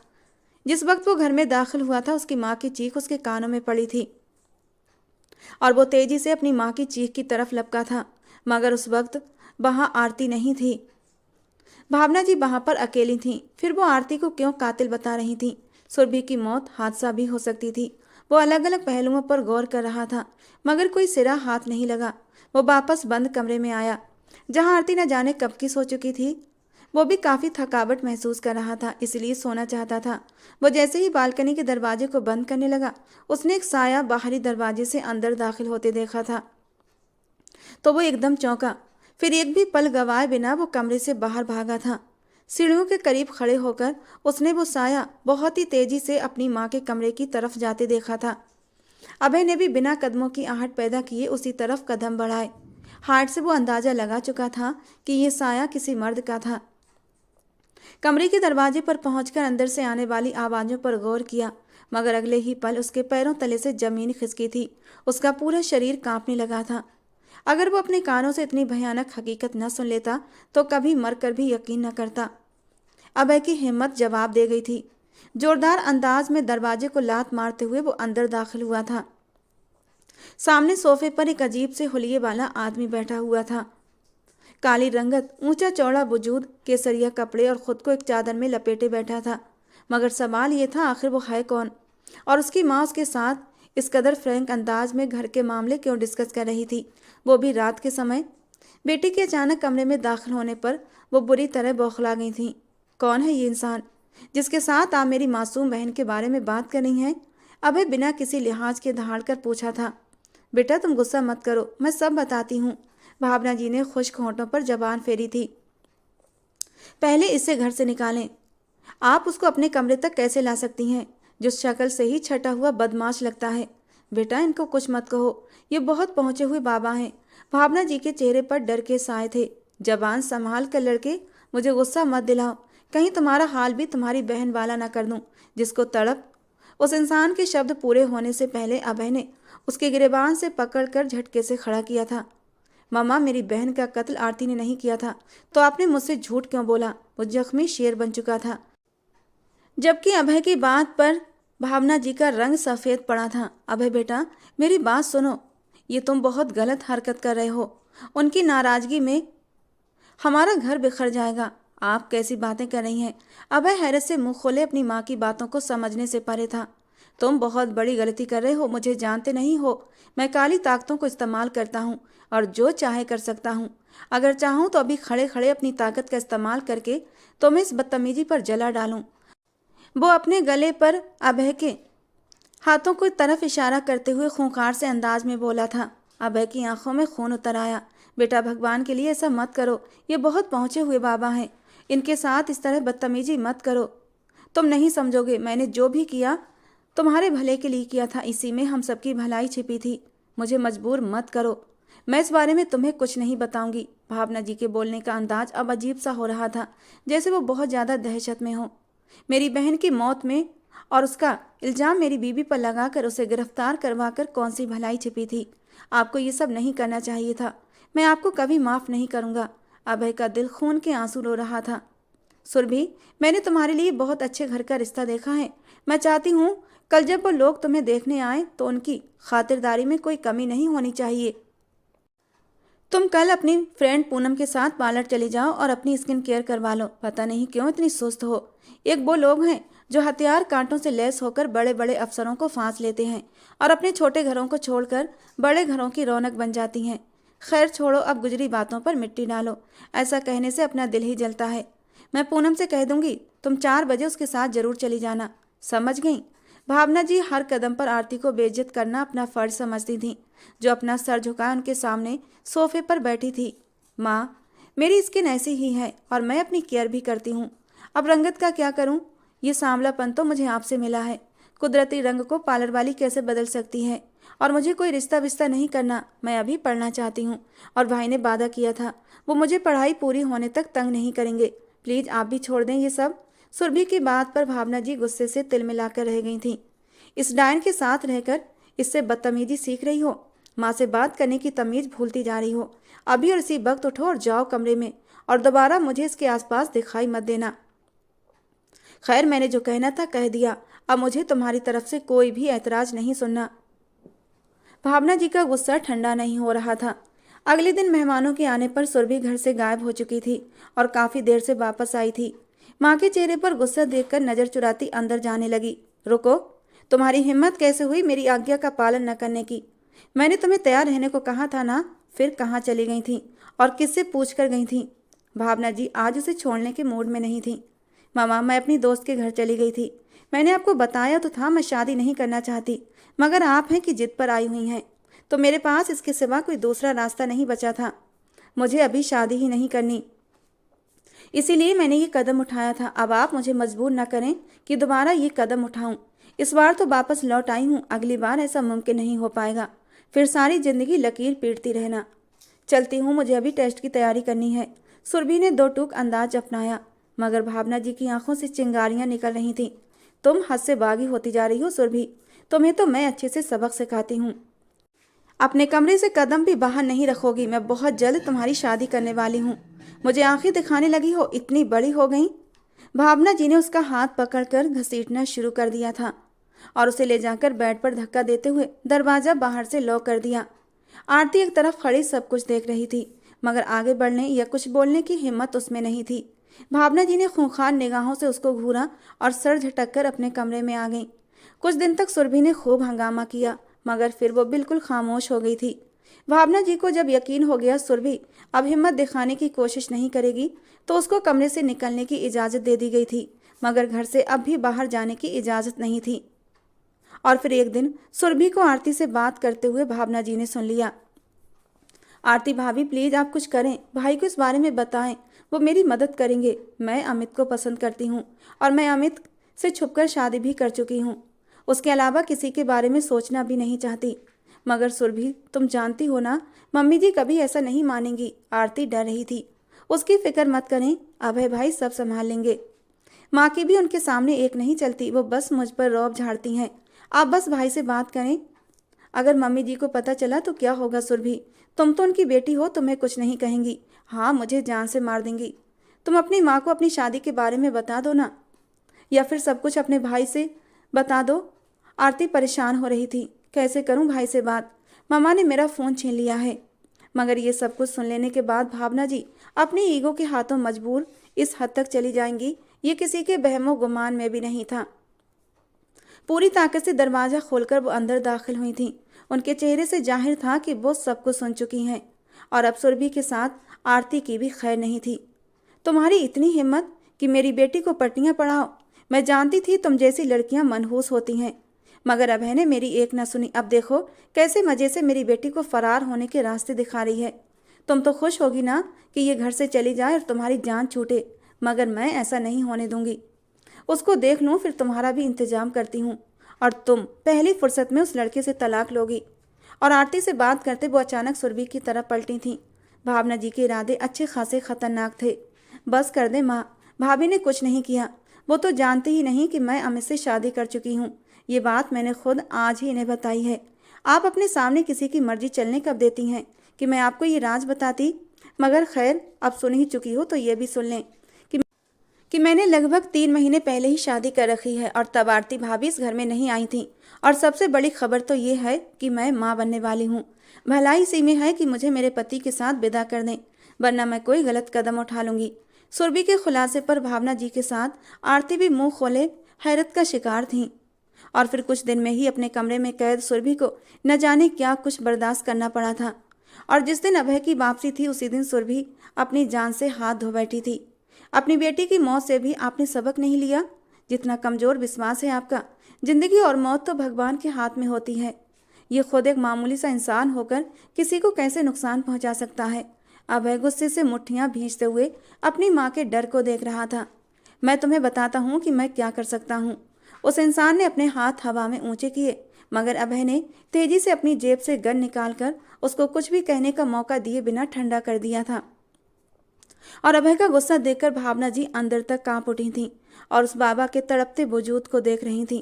जिस वक्त वो घर में दाखिल हुआ था उसकी माँ की चीख उसके कानों में पड़ी थी और वो तेजी से अपनी माँ की चीख की तरफ लपका था, मगर उस वक्त वहाँ आरती नहीं थी। भावना जी वहाँ पर अकेली थीं। फिर वो आरती को क्यों कातिल बता रही थीं? सुरभि की मौत हादसा भी हो सकती थी। वो अलग अलग पहलुओं पर गौर कर रहा था, मगर कोई सिरा हाथ नहीं लगा। वो वापस बंद कमरे में आया जहाँ आरती न जाने कब की सो चुकी थी। वो भी काफ़ी थकावट महसूस कर रहा था, इसलिए सोना चाहता था। वो जैसे ही बालकनी के दरवाजे को बंद करने लगा उसने एक साया बाहरी दरवाजे से अंदर दाखिल होते देखा था, तो वो एकदम चौंका। फिर एक भी पल गवाए बिना वो कमरे से बाहर भागा था। सीढ़ियों के करीब खड़े होकर उसने वो साया बहुत ही तेजी से अपनी माँ के कमरे की तरफ जाते देखा था। अभय ने भी बिना कदमों की आहट पैदा किए उसी तरफ कदम बढ़ाए। हार्ट से वो अंदाजा लगा चुका था कि ये साया किसी मर्द का था। कमरे के दरवाजे पर पहुंचकर अंदर से आने वाली आवाज़ों पर गौर किया, मगर अगले ही पल उसके पैरों तले से जमीन खिसकी थी। उसका पूरा शरीर कांपने लगा था। अगर वो अपने कानों से इतनी भयानक हकीकत न सुन लेता तो कभी मरकर भी यकीन न करता। अभय की हिम्मत जवाब दे गई थी। जोरदार अंदाज में दरवाजे को लात मारते हुए वो अंदर दाखिल हुआ था। सामने सोफे पर एक अजीब से हुलिये वाला आदमी बैठा हुआ था। काली रंगत, ऊंचा चौड़ा वजूद, केसरिया कपड़े और खुद को एक चादर में लपेटे बैठा था। मगर सवाल ये था आखिर वो है कौन, और उसकी माँ उसके साथ इस कदर फ्रैंक अंदाज में घर के मामले क्यों डिस्कस कर रही थी, वो भी रात के समय। बेटी के अचानक कमरे में दाखिल होने पर वो बुरी तरह बौखला गई थी। कौन है ये इंसान जिसके साथ आप मेरी मासूम बहन के बारे में बात कर रही हैं? अभय बिना किसी लिहाज के दहाड़ कर पूछा था। बेटा तुम गुस्सा मत करो, मैं सब बताती हूँ। भावना जी ने खुश्क होंठों पर जबान फेरी थी। पहले इसे घर से निकालें। आप उसको अपने कमरे तक कैसे ला सकती हैं? जिस शक्ल से ही छटा हुआ बदमाश लगता है। बेटा इनको कुछ मत कहो, ये बहुत पहुंचे हुए बाबा हैं। भावना जी के चेहरे पर डर के साए थे। जबान संभाल कर लड़के, मुझे गुस्सा मत दिलाओ, कहीं तुम्हारा हाल भी तुम्हारी बहन वाला ना कर दूं, जिसको तड़प। उस इंसान के शब्द पूरे होने से पहले अभय ने उसके गिरेबान से पकड़कर झटके से खड़ा किया था। मामा, मेरी बहन का कत्ल आरती ने नहीं किया था, तो आपने मुझसे झूठ क्यों बोला? वो जख्मी शेर बन चुका था, जबकि अभय की बात पर भावना जी का रंग सफ़ेद पड़ा था। अभय बेटा, मेरी बात सुनो, ये तुम बहुत गलत हरकत कर रहे हो। उनकी नाराज़गी में हमारा घर बिखर जाएगा। आप कैसी बातें कर रही हैं? अभय हैरत से मुंह खोले अपनी माँ की बातों को समझने से परे था। तुम बहुत बड़ी गलती कर रहे हो, मुझे जानते नहीं हो। मैं काली ताकतों को इस्तेमाल करता हूँ और जो चाहे कर सकता हूँ। अगर चाहूँ तो अभी खड़े खड़े अपनी ताकत का इस्तेमाल करके तुम्हें इस बदतमीजी पर जला डालूं। वो अपने गले पर अभय के हाथों की तरफ इशारा करते हुए खूंखार से अंदाज में बोला था। अभय की आंखों में खून उतर आया। बेटा, भगवान के लिए ऐसा मत करो, ये बहुत पहुंचे हुए बाबा हैं, इनके साथ इस तरह बदतमीजी मत करो। तुम नहीं समझोगे, मैंने जो भी किया तुम्हारे भले के लिए किया था, इसी में हम सबकी भलाई छिपी थी। मुझे मजबूर मत करो, मैं इस बारे में तुम्हें कुछ नहीं बताऊंगी। भावना जी के बोलने का अंदाज अब अजीब सा हो रहा था, जैसे वो बहुत ज़्यादा दहशत में हो। मेरी बहन की मौत में और उसका इल्ज़ाम मेरी बीवी पर लगाकर उसे गिरफ्तार करवाकर कौन सी भलाई छिपी थी? आपको ये सब नहीं करना चाहिए था। मैं आपको कभी माफ़ नहीं करूँगा। अभय का दिल खून के आंसू रो रहा था। सुरभि, मैंने तुम्हारे लिए बहुत अच्छे घर का रिश्ता देखा है। मैं चाहती हूँ कल जब वो लोग तुम्हें देखने आए तो उनकी खातिरदारी में कोई कमी नहीं होनी चाहिए। तुम कल अपनी फ्रेंड पूनम के साथ पार्लर चले जाओ और अपनी स्किन केयर करवा लो। पता नहीं क्यों इतनी सुस्त हो। एक वो लोग हैं जो हथियार कांटों से लैस होकर बड़े बड़े अफसरों को फांस लेते हैं और अपने छोटे घरों को छोड़कर बड़े घरों की रौनक बन जाती हैं। खैर छोड़ो, अब गुजरी बातों पर मिट्टी डालो। ऐसा कहने से अपना दिल ही जलता है। मैं पूनम से कह दूंगी, तुम 4 बजे उसके साथ जरूर चली जाना। समझ गई? भावना जी हर कदम पर आरती को बेइज्जत करना अपना फर्ज समझती थीं, जो अपना सर झुकाए उनके सामने सोफे पर बैठी थी। माँ, मेरी स्किन ऐसी ही है और मैं अपनी केयर भी करती हूँ। अब रंगत का क्या करूँ? ये सांवलापन तो मुझे आपसे मिला है। कुदरती रंग को पार्लर वाली कैसे बदल सकती है? और मुझे कोई रिश्ता विश्ता नहीं करना, मैं अभी पढ़ना चाहती हूँ और भाई ने वादा किया था वो मुझे पढ़ाई पूरी होने तक तंग नहीं करेंगे। प्लीज़ आप भी छोड़ दें ये सब। सुरभि की बात पर भावना जी गुस्से से तिल मिलाकर रह गई थीं। इस डायन के साथ रहकर इससे बदतमीजी सीख रही हो, माँ से बात करने की तमीज़ भूलती जा रही हो। अभी और इसी वक्त उठो और जाओ कमरे में और दोबारा मुझे इसके आसपास दिखाई मत देना। खैर, मैंने जो कहना था कह दिया, अब मुझे तुम्हारी तरफ से कोई भी ऐतराज़ नहीं सुनना। भावना जी का गुस्सा ठंडा नहीं हो रहा था। अगले दिन मेहमानों के आने पर सुरभि घर से गायब हो चुकी थी और काफ़ी देर से वापस आई थी। माँ के चेहरे पर गुस्सा देखकर नज़र चुराती अंदर जाने लगी। रुको, तुम्हारी हिम्मत कैसे हुई मेरी आज्ञा का पालन न करने की? मैंने तुम्हें तैयार रहने को कहा था ना। फिर कहाँ चली गई थी और किससे पूछ कर गई थी? भावना जी आज उसे छोड़ने के मूड में नहीं थी। मामा, मैं अपनी दोस्त के घर चली गई थी। मैंने आपको बताया तो था मैं शादी नहीं करना चाहती, मगर आप हैं कि जिद पर आई हुई हैं, तो मेरे पास इसके सिवा कोई दूसरा रास्ता नहीं बचा था। मुझे अभी शादी ही नहीं करनी, इसीलिए मैंने ये कदम उठाया था। अब आप मुझे मजबूर न करें कि दोबारा ये कदम उठाऊं। इस बार तो वापस लौट आई हूँ, अगली बार ऐसा मुमकिन नहीं हो पाएगा। फिर सारी जिंदगी लकीर पीटती रहना। चलती हूँ, मुझे अभी टेस्ट की तैयारी करनी है। सुरभि ने दो टूक अंदाज अपनाया, मगर भावना जी की आंखों से चिंगारियां निकल रही थीं। तुम हद से बागी होती जा रही हो सुरभि, तुम्हें तो मैं अच्छे से सबक सिखाती हूँ। अपने कमरे से कदम भी बाहर नहीं रखोगी। मैं बहुत जल्द तुम्हारी शादी करने वाली हूँ। मुझे आंखें दिखाने लगी हो, इतनी बड़ी हो गई। भावना जी ने उसका हाथ पकड़कर घसीटना शुरू कर दिया था और उसे ले जाकर बेड पर धक्का देते हुए दरवाज़ा बाहर से लॉक कर दिया। आरती एक तरफ खड़ी सब कुछ देख रही थी, मगर आगे बढ़ने या कुछ बोलने की हिम्मत उसमें नहीं थी। भावना जी ने खूंखार निगाहों से उसको घूरा और सर झटक कर अपने कमरे में आ गई। कुछ दिन तक सुरभि ने खूब हंगामा किया, मगर फिर वो बिल्कुल खामोश हो गई थी। भावना जी को जब यकीन हो गया सुरभि अब हिम्मत दिखाने की कोशिश नहीं करेगी, तो उसको कमरे से निकलने की इजाज़त दे दी गई थी, मगर घर से अब भी बाहर जाने की इजाज़त नहीं थी। और फिर एक दिन सुरभि को आरती से बात करते हुए भावना जी ने सुन लिया। आरती भाभी, प्लीज़ आप कुछ करें, भाई को इस बारे में बताएं, वो मेरी मदद करेंगे। मैं अमित को पसंद करती हूँ और मैं अमित से छुपकर शादी भी कर चुकी हूँ। उसके अलावा किसी के बारे में सोचना भी नहीं चाहती। मगर सुरभि, तुम जानती हो ना, मम्मी जी कभी ऐसा नहीं मानेंगी। आरती डर रही थी। उसकी फिक्र मत करें, अभय भाई सब संभाल लेंगे। माँ की भी उनके सामने एक नहीं चलती, वो बस मुझ पर रौब झाड़ती हैं। आप बस भाई से बात करें। अगर मम्मी जी को पता चला तो क्या होगा सुरभि? तुम तो उनकी बेटी हो, तुम्हें कुछ नहीं कहेंगी। हाँ, मुझे जान से मार देंगी। तुम अपनी माँ को अपनी शादी के बारे में बता दो ना, या फिर सब कुछ अपने भाई से बता दो। आरती परेशान हो रही थी। कैसे करूं भाई से बात? मामा ने मेरा फ़ोन छीन लिया है। मगर ये सब कुछ सुन लेने के बाद भावना जी अपनी ईगो के हाथों मजबूर इस हद तक चली जाएंगी, ये किसी के बहमो गुमान में भी नहीं था। पूरी ताकत से दरवाज़ा खोलकर वो अंदर दाखिल हुई थीं। उनके चेहरे से जाहिर था कि वो सब कुछ सुन चुकी हैं और अब सुरभि के साथ आरती की भी खैर नहीं थी। तुम्हारी इतनी हिम्मत कि मेरी बेटी को पट्टियाँ पढ़ाओ। मैं जानती थी तुम जैसी लड़कियां मनहूस होती हैं, मगर अभय ने मेरी एक न सुनी। अब देखो कैसे मज़े से मेरी बेटी को फरार होने के रास्ते दिखा रही है। तुम तो खुश होगी ना कि ये घर से चली जाए और तुम्हारी जान छूटे, मगर मैं ऐसा नहीं होने दूंगी। उसको देख लूँ, फिर तुम्हारा भी इंतजाम करती हूँ और तुम पहली फुर्सत में उस लड़के से तलाक लोगी। और आरती से बात करते वो अचानक सुरभि की तरफ पलटी थीं। भावना जी के इरादे अच्छे खासे खतरनाक थे। बस कर दे माँ, भाभी ने कुछ नहीं किया। वो तो जानती ही नहीं कि मैं अमित से शादी कर चुकी हूँ। ये बात मैंने खुद आज ही इन्हें बताई है। आप अपने सामने किसी की मर्जी चलने कब देती हैं कि मैं आपको ये राज बताती? मगर खैर, अब सुन ही चुकी हो तो ये भी सुन लें कि मैंने लगभग 3 महीने पहले ही शादी कर रखी है और तब आरती भाभी इस घर में नहीं आई थी। और सबसे बड़ी खबर तो ये है कि मैं माँ बनने वाली हूँ। भलाई इसी में है कि मुझे मेरे पति के साथ विदा कर दें, वरना मैं कोई गलत कदम उठा लूंगी। सुरभि के खुलासे पर भावना जी के साथ आरती भी मुंह खोले हैरत का शिकार थी। और फिर कुछ दिन में ही अपने कमरे में कैद सुरभि को न जाने क्या कुछ बर्दाश्त करना पड़ा था। और जिस दिन अभय की वापसी थी उसी दिन सुरभि अपनी जान से हाथ धो बैठी थी। अपनी बेटी की मौत से भी आपने सबक नहीं लिया? जितना कमजोर विश्वास है आपका। जिंदगी और मौत तो भगवान के हाथ में होती है। ये खुद एक मामूली सा इंसान होकर किसी को कैसे नुकसान पहुंचा सकता है? अभय गुस्से से मुट्ठियां भींचते हुए अपनी माँ के डर को देख रहा था। मैं तुम्हें बताता हूँ कि मैं क्या कर सकता हूँ। उस इंसान ने अपने हाथ हवा में ऊंचे किए, मगर अभय ने तेजी से अपनी जेब से गन निकालकर उसको कुछ भी कहने का मौका दिए बिना ठंडा कर दिया था। और अभय का गुस्सा देखकर भावना जी अंदर तक कांप उठी थीं और उस बाबा के तड़पते वजूद को देख रही थीं।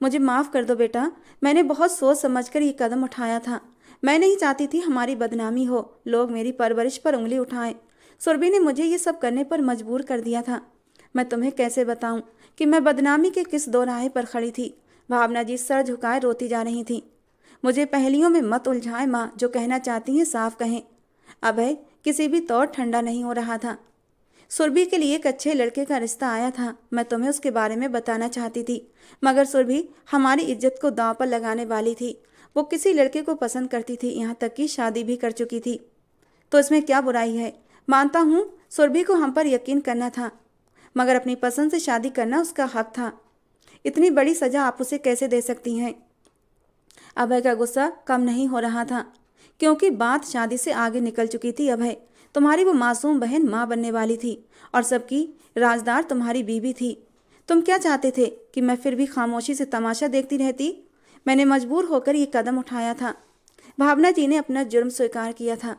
मुझे माफ़ कर दो बेटा, मैंने बहुत सोच समझकर ये कदम उठाया था। मैं नहीं चाहती थी हमारी बदनामी हो, लोग मेरी परवरिश पर उंगली उठाएं। सुरभि ने मुझे ये सब करने पर मजबूर कर दिया था। मैं तुम्हें कैसे बताऊं कि मैं बदनामी के किस दोराहे पर खड़ी थी? भावना जी सर झुकाए रोती जा रही थी। मुझे पहेलियों में मत उलझाएं माँ, जो कहना चाहती हैं साफ कहें। अभय किसी भी तौर ठंडा नहीं हो रहा था। सुरभि के लिए एक अच्छे लड़के का रिश्ता आया था। मैं तुम्हें उसके बारे में बताना चाहती थी, मगर सुरभि हमारी इज्जत को दांव पर लगाने वाली थी। वो किसी लड़के को पसंद करती थी, यहाँ तक कि शादी भी कर चुकी थी। तो इसमें क्या बुराई है? मानता हूँ सुरभि को हम पर यकीन करना था, मगर अपनी पसंद से शादी करना उसका हक था। इतनी बड़ी सजा आप उसे कैसे दे सकती हैं? अभय का गुस्सा कम नहीं हो रहा था, क्योंकि बात शादी से आगे निकल चुकी थी। अभय, तुम्हारी वो मासूम बहन माँ बनने वाली थी और सबकी राजदार तुम्हारी बीवी थी। तुम क्या चाहते थे कि मैं फिर भी खामोशी से तमाशा देखती रहती? मैंने मजबूर होकर ये कदम उठाया था। भावना जी ने अपना जुर्म स्वीकार किया था।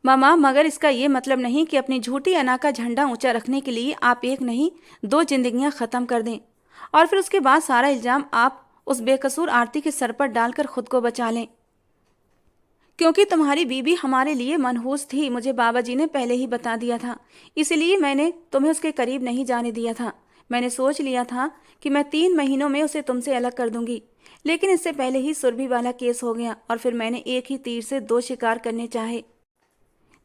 मामा, मगर इसका ये मतलब नहीं कि अपनी झूठी अना का झंडा ऊंचा रखने के लिए आप एक नहीं 2 जिंदगियां ख़त्म कर दें और फिर उसके बाद सारा इल्ज़ाम आप उस बेकसूर आरती के सर पर डालकर खुद को बचा लें। क्योंकि तुम्हारी बीबी हमारे लिए मनहूस थी, मुझे बाबा जी ने पहले ही बता दिया था। इसलिए मैंने तुम्हें उसके करीब नहीं जाने दिया था। मैंने सोच लिया था कि मैं 3 महीनों में उसे तुमसे अलग कर दूंगी, लेकिन इससे पहले ही सुरभि वाला केस हो गया और फिर मैंने एक ही तीर से 2 शिकार करने चाहे।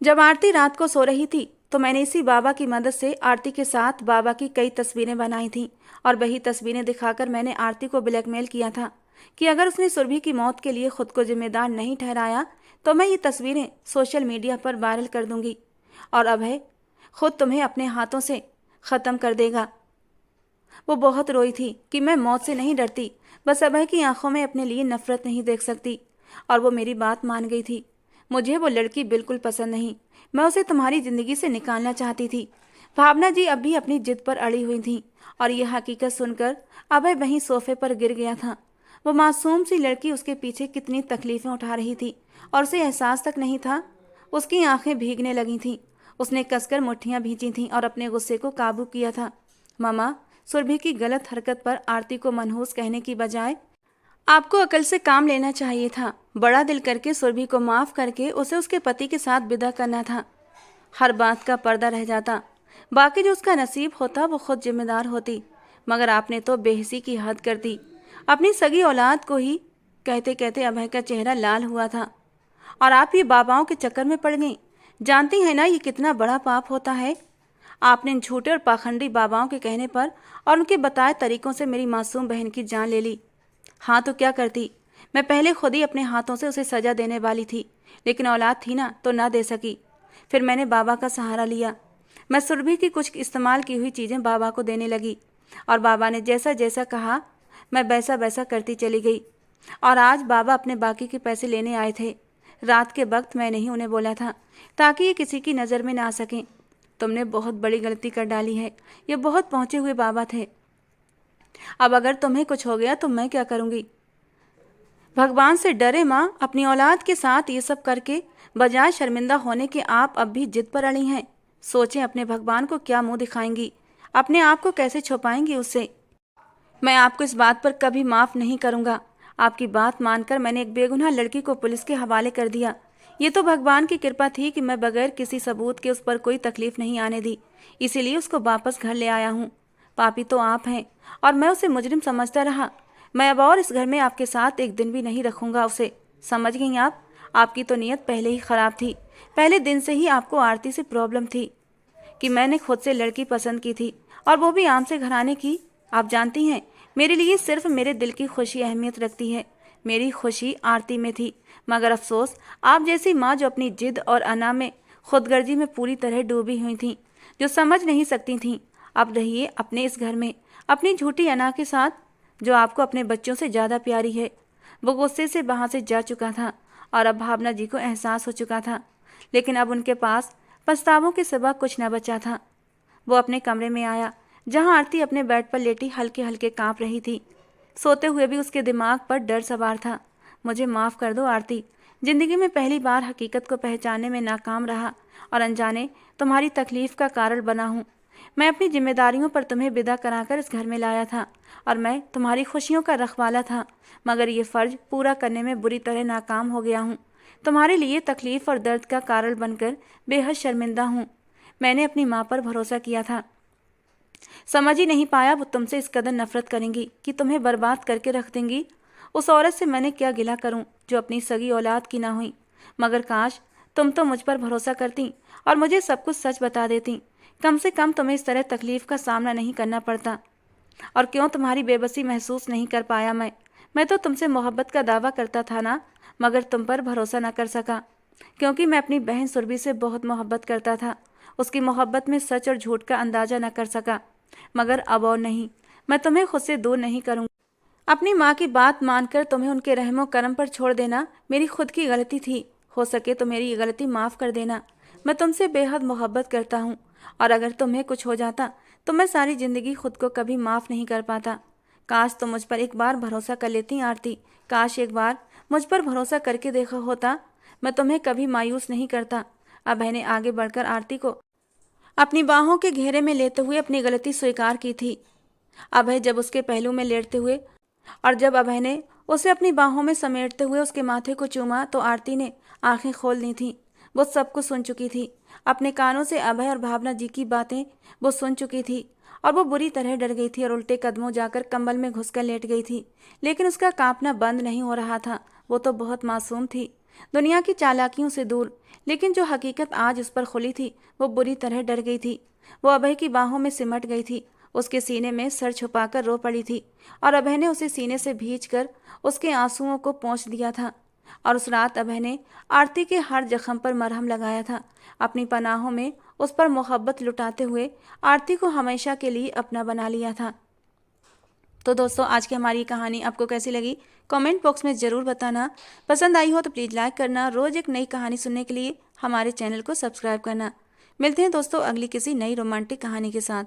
जब आरती रात को सो रही थी तो मैंने इसी बाबा की मदद से आरती के साथ बाबा की कई तस्वीरें बनाई थीं और वही तस्वीरें दिखाकर मैंने आरती को ब्लैकमेल किया था कि अगर उसने सुरभि की मौत के लिए खुद को जिम्मेदार नहीं ठहराया तो मैं ये तस्वीरें सोशल मीडिया पर वायरल कर दूंगी और अभय खुद तुम्हें अपने हाथों से ख़त्म कर देगा। वो बहुत रोई थी कि मैं मौत से नहीं डरती, बस अभय की आंखों में अपने लिए नफरत नहीं देख सकती। और वो मेरी बात मान गई थी। मुझे वो लड़की बिल्कुल पसंद नहीं, मैं उसे तुम्हारी ज़िंदगी से निकालना चाहती थी। भावना जी अब भी अपनी जिद पर अड़ी हुई थीं और यह हकीकत सुनकर अभय वहीं सोफे पर गिर गया था। वो मासूम सी लड़की उसके पीछे कितनी तकलीफ़ें उठा रही थी और उसे एहसास तक नहीं था। उसकी आंखें भीगने लगी थीं। उसने कसकर मुट्ठियां भींची थीं और अपने गुस्से को काबू किया था। मामा, सुरभि की गलत हरकत पर आरती को मनहूस कहने की बजाय आपको अकल से काम लेना चाहिए था। बड़ा दिल करके सुरभि को माफ़ करके उसे उसके पति के साथ विदा करना था। हर बात का पर्दा रह जाता, बाकी जो उसका नसीब होता वो खुद जिम्मेदार होती। मगर आपने तो बेहिसी की हद कर दी। अपनी सगी औलाद को ही कहते कहते अभय का चेहरा लाल हुआ था। और आप ये बाबाओं के चक्कर में पड़ गई। जानती हैं ना ये कितना बड़ा पाप होता है। आपने इन झूठे और पाखंडी बाबाओं के कहने पर और उनके बताए तरीकों से मेरी मासूम बहन की जान ले ली। हाँ तो क्या करती, मैं पहले खुद ही अपने हाथों से उसे सजा देने वाली थी, लेकिन औलाद थी ना तो ना दे सकी। फिर मैंने बाबा का सहारा लिया। मैं सुरभि की कुछ इस्तेमाल की हुई चीज़ें बाबा को देने लगी और बाबा ने जैसा जैसा कहा मैं वैसा वैसा करती चली गई। और आज बाबा अपने बाकी के पैसे लेने आए थे। रात के वक्त मैंने ही उन्हें बोला था ताकि ये किसी की नज़र में ना आ सकें। तुमने बहुत बड़ी गलती कर डाली है। ये बहुत पहुँचे हुए बाबा थे। अब अगर तुम्हें कुछ हो गया तो मैं क्या करूँगी। भगवान से डरे माँ, अपनी औलाद के साथ ये सब करके बजाय शर्मिंदा होने के आप अब भी जिद पर अड़ी हैं। सोचें अपने भगवान को क्या मुंह दिखाएंगी, अपने आप को कैसे छुपाएंगी उससे। मैं आपको इस बात पर कभी माफ़ नहीं करूँगा। आपकी बात मानकर मैंने एक बेगुनाह लड़की को पुलिस के हवाले कर दिया। ये तो भगवान की कृपा थी कि मैं बगैर किसी सबूत के उस पर कोई तकलीफ नहीं आने दी, इसीलिए उसको वापस घर ले आया हूँ। पापी तो आप हैं और मैं उसे मुजरिम समझता रहा। मैं अब और इस घर में आपके साथ एक दिन भी नहीं रखूँगा उसे। समझ गई आप? आपकी तो नीयत पहले ही ख़राब थी। पहले दिन से ही आपको आरती से प्रॉब्लम थी कि मैंने खुद से लड़की पसंद की थी और वो भी आम से घराने की। आप जानती हैं मेरे लिए सिर्फ मेरे दिल की खुशी अहमियत रखती है। मेरी खुशी आरती में थी, मगर अफसोस आप जैसी माँ जो अपनी जिद और अना में खुदगर्जी में पूरी तरह डूबी हुई थीं, जो समझ नहीं सकती थीं। अब रहिए अपने इस घर में अपनी झूठी अना के साथ, जो आपको अपने बच्चों से ज़्यादा प्यारी है। वो गुस्से से वहाँ से जा चुका था और अब भावना जी को एहसास हो चुका था, लेकिन अब उनके पास पछतावों के सिवा कुछ न बचा था। वो अपने कमरे में आया जहाँ आरती अपने बेड पर लेटी हल्के हल्के काँप रही थी। सोते हुए भी उसके दिमाग पर डर सवार था। मुझे माफ़ कर दो आरती, जिंदगी में पहली बार हकीकत को पहचानने में नाकाम रहा और अनजाने तुम्हारी तकलीफ़ का कारण बना हूँ। मैं अपनी जिम्मेदारियों पर तुम्हें विदा कराकर इस घर में लाया था और मैं तुम्हारी खुशियों का रखवाला था, मगर ये फ़र्ज पूरा करने में बुरी तरह नाकाम हो गया हूँ। तुम्हारे लिए तकलीफ़ और दर्द का कारण बनकर बेहद शर्मिंदा हूँ। मैंने अपनी माँ पर भरोसा किया था, समझ ही नहीं पाया वो तुमसे इस कदर नफरत करेंगी कि तुम्हें बर्बाद करके रख देंगी। उस औरत से मैंने क्या गिला करूं जो अपनी सगी औलाद की ना हुई। मगर काश तुम तो मुझ पर भरोसा करती और मुझे सब कुछ सच बता देती। कम से कम तुम्हें इस तरह तकलीफ का सामना नहीं करना पड़ता। और क्यों तुम्हारी बेबसी महसूस नहीं कर पाया मैं तो तुमसे मोहब्बत का दावा करता था ना, मगर तुम पर भरोसा न कर सका, क्योंकि मैं अपनी बहन सुरभि से बहुत मोहब्बत करता था। उसकी मोहब्बत में सच और झूठ का अंदाज़ा न कर सका, मगर अब और नहीं, मैं तुम्हें खुद से दूर नहीं करूँगी। अपनी माँ की बात मानकर तुम्हें उनके रहमो करम पर छोड़ देना मेरी खुद की गलती थी। हो सके तो मेरी ये गलती माफ़ कर देना। मैं तुमसे बेहद मोहब्बत करता हूँ और अगर तुम्हें कुछ हो जाता तो मैं सारी ज़िंदगी खुद को कभी माफ़ नहीं कर पाता। काश तुम मुझ पर एक बार भरोसा कर लेती आरती, काश एक बार मुझ पर भरोसा करके देखा होता। मैं तुम्हें कभी मायूस नहीं करता। अभय ने आगे बढ़कर आरती को अपनी बाहों के घेरे में लेते हुए अपनी गलती स्वीकार की थी। अभय जब उसके पहलू में लेटते हुए और जब अभय ने उसे अपनी बाहों में समेटते हुए उसके माथे को चूमा तो आरती ने आंखें खोल दी थीं। वो सब कुछ सुन चुकी थी। अपने कानों से अभय और भावना जी की बातें वो सुन चुकी थी और वो बुरी तरह डर गई थी और उल्टे कदमों जाकर कंबल में घुसकर लेट गई थी। लेकिन उसका कांपना बंद नहीं हो रहा था। वो तो बहुत मासूम थी, दुनिया की चालाकियों से दूर, लेकिन जो हकीकत आज उस पर खुली थी वो बुरी तरह डर गई थी। वो अभय की बाहों में सिमट गई थी, उसके सीने में सर छुपाकर रो पड़ी थी और अभय ने उसे सीने से भींचकर उसके आंसुओं को पोंछ दिया था। और उस रात अभय ने आरती के हर जख्म पर मरहम लगाया था, अपनी पनाहों में उस पर मोहब्बत लुटाते हुए आरती को हमेशा के लिए अपना बना लिया था। तो दोस्तों, आज की हमारी कहानी आपको कैसी लगी कमेंट बॉक्स में ज़रूर बताना। पसंद आई हो तो प्लीज़ लाइक करना। रोज़ एक नई कहानी सुनने के लिए हमारे चैनल को सब्सक्राइब करना। मिलते हैं दोस्तों अगली किसी नई रोमांटिक कहानी के साथ।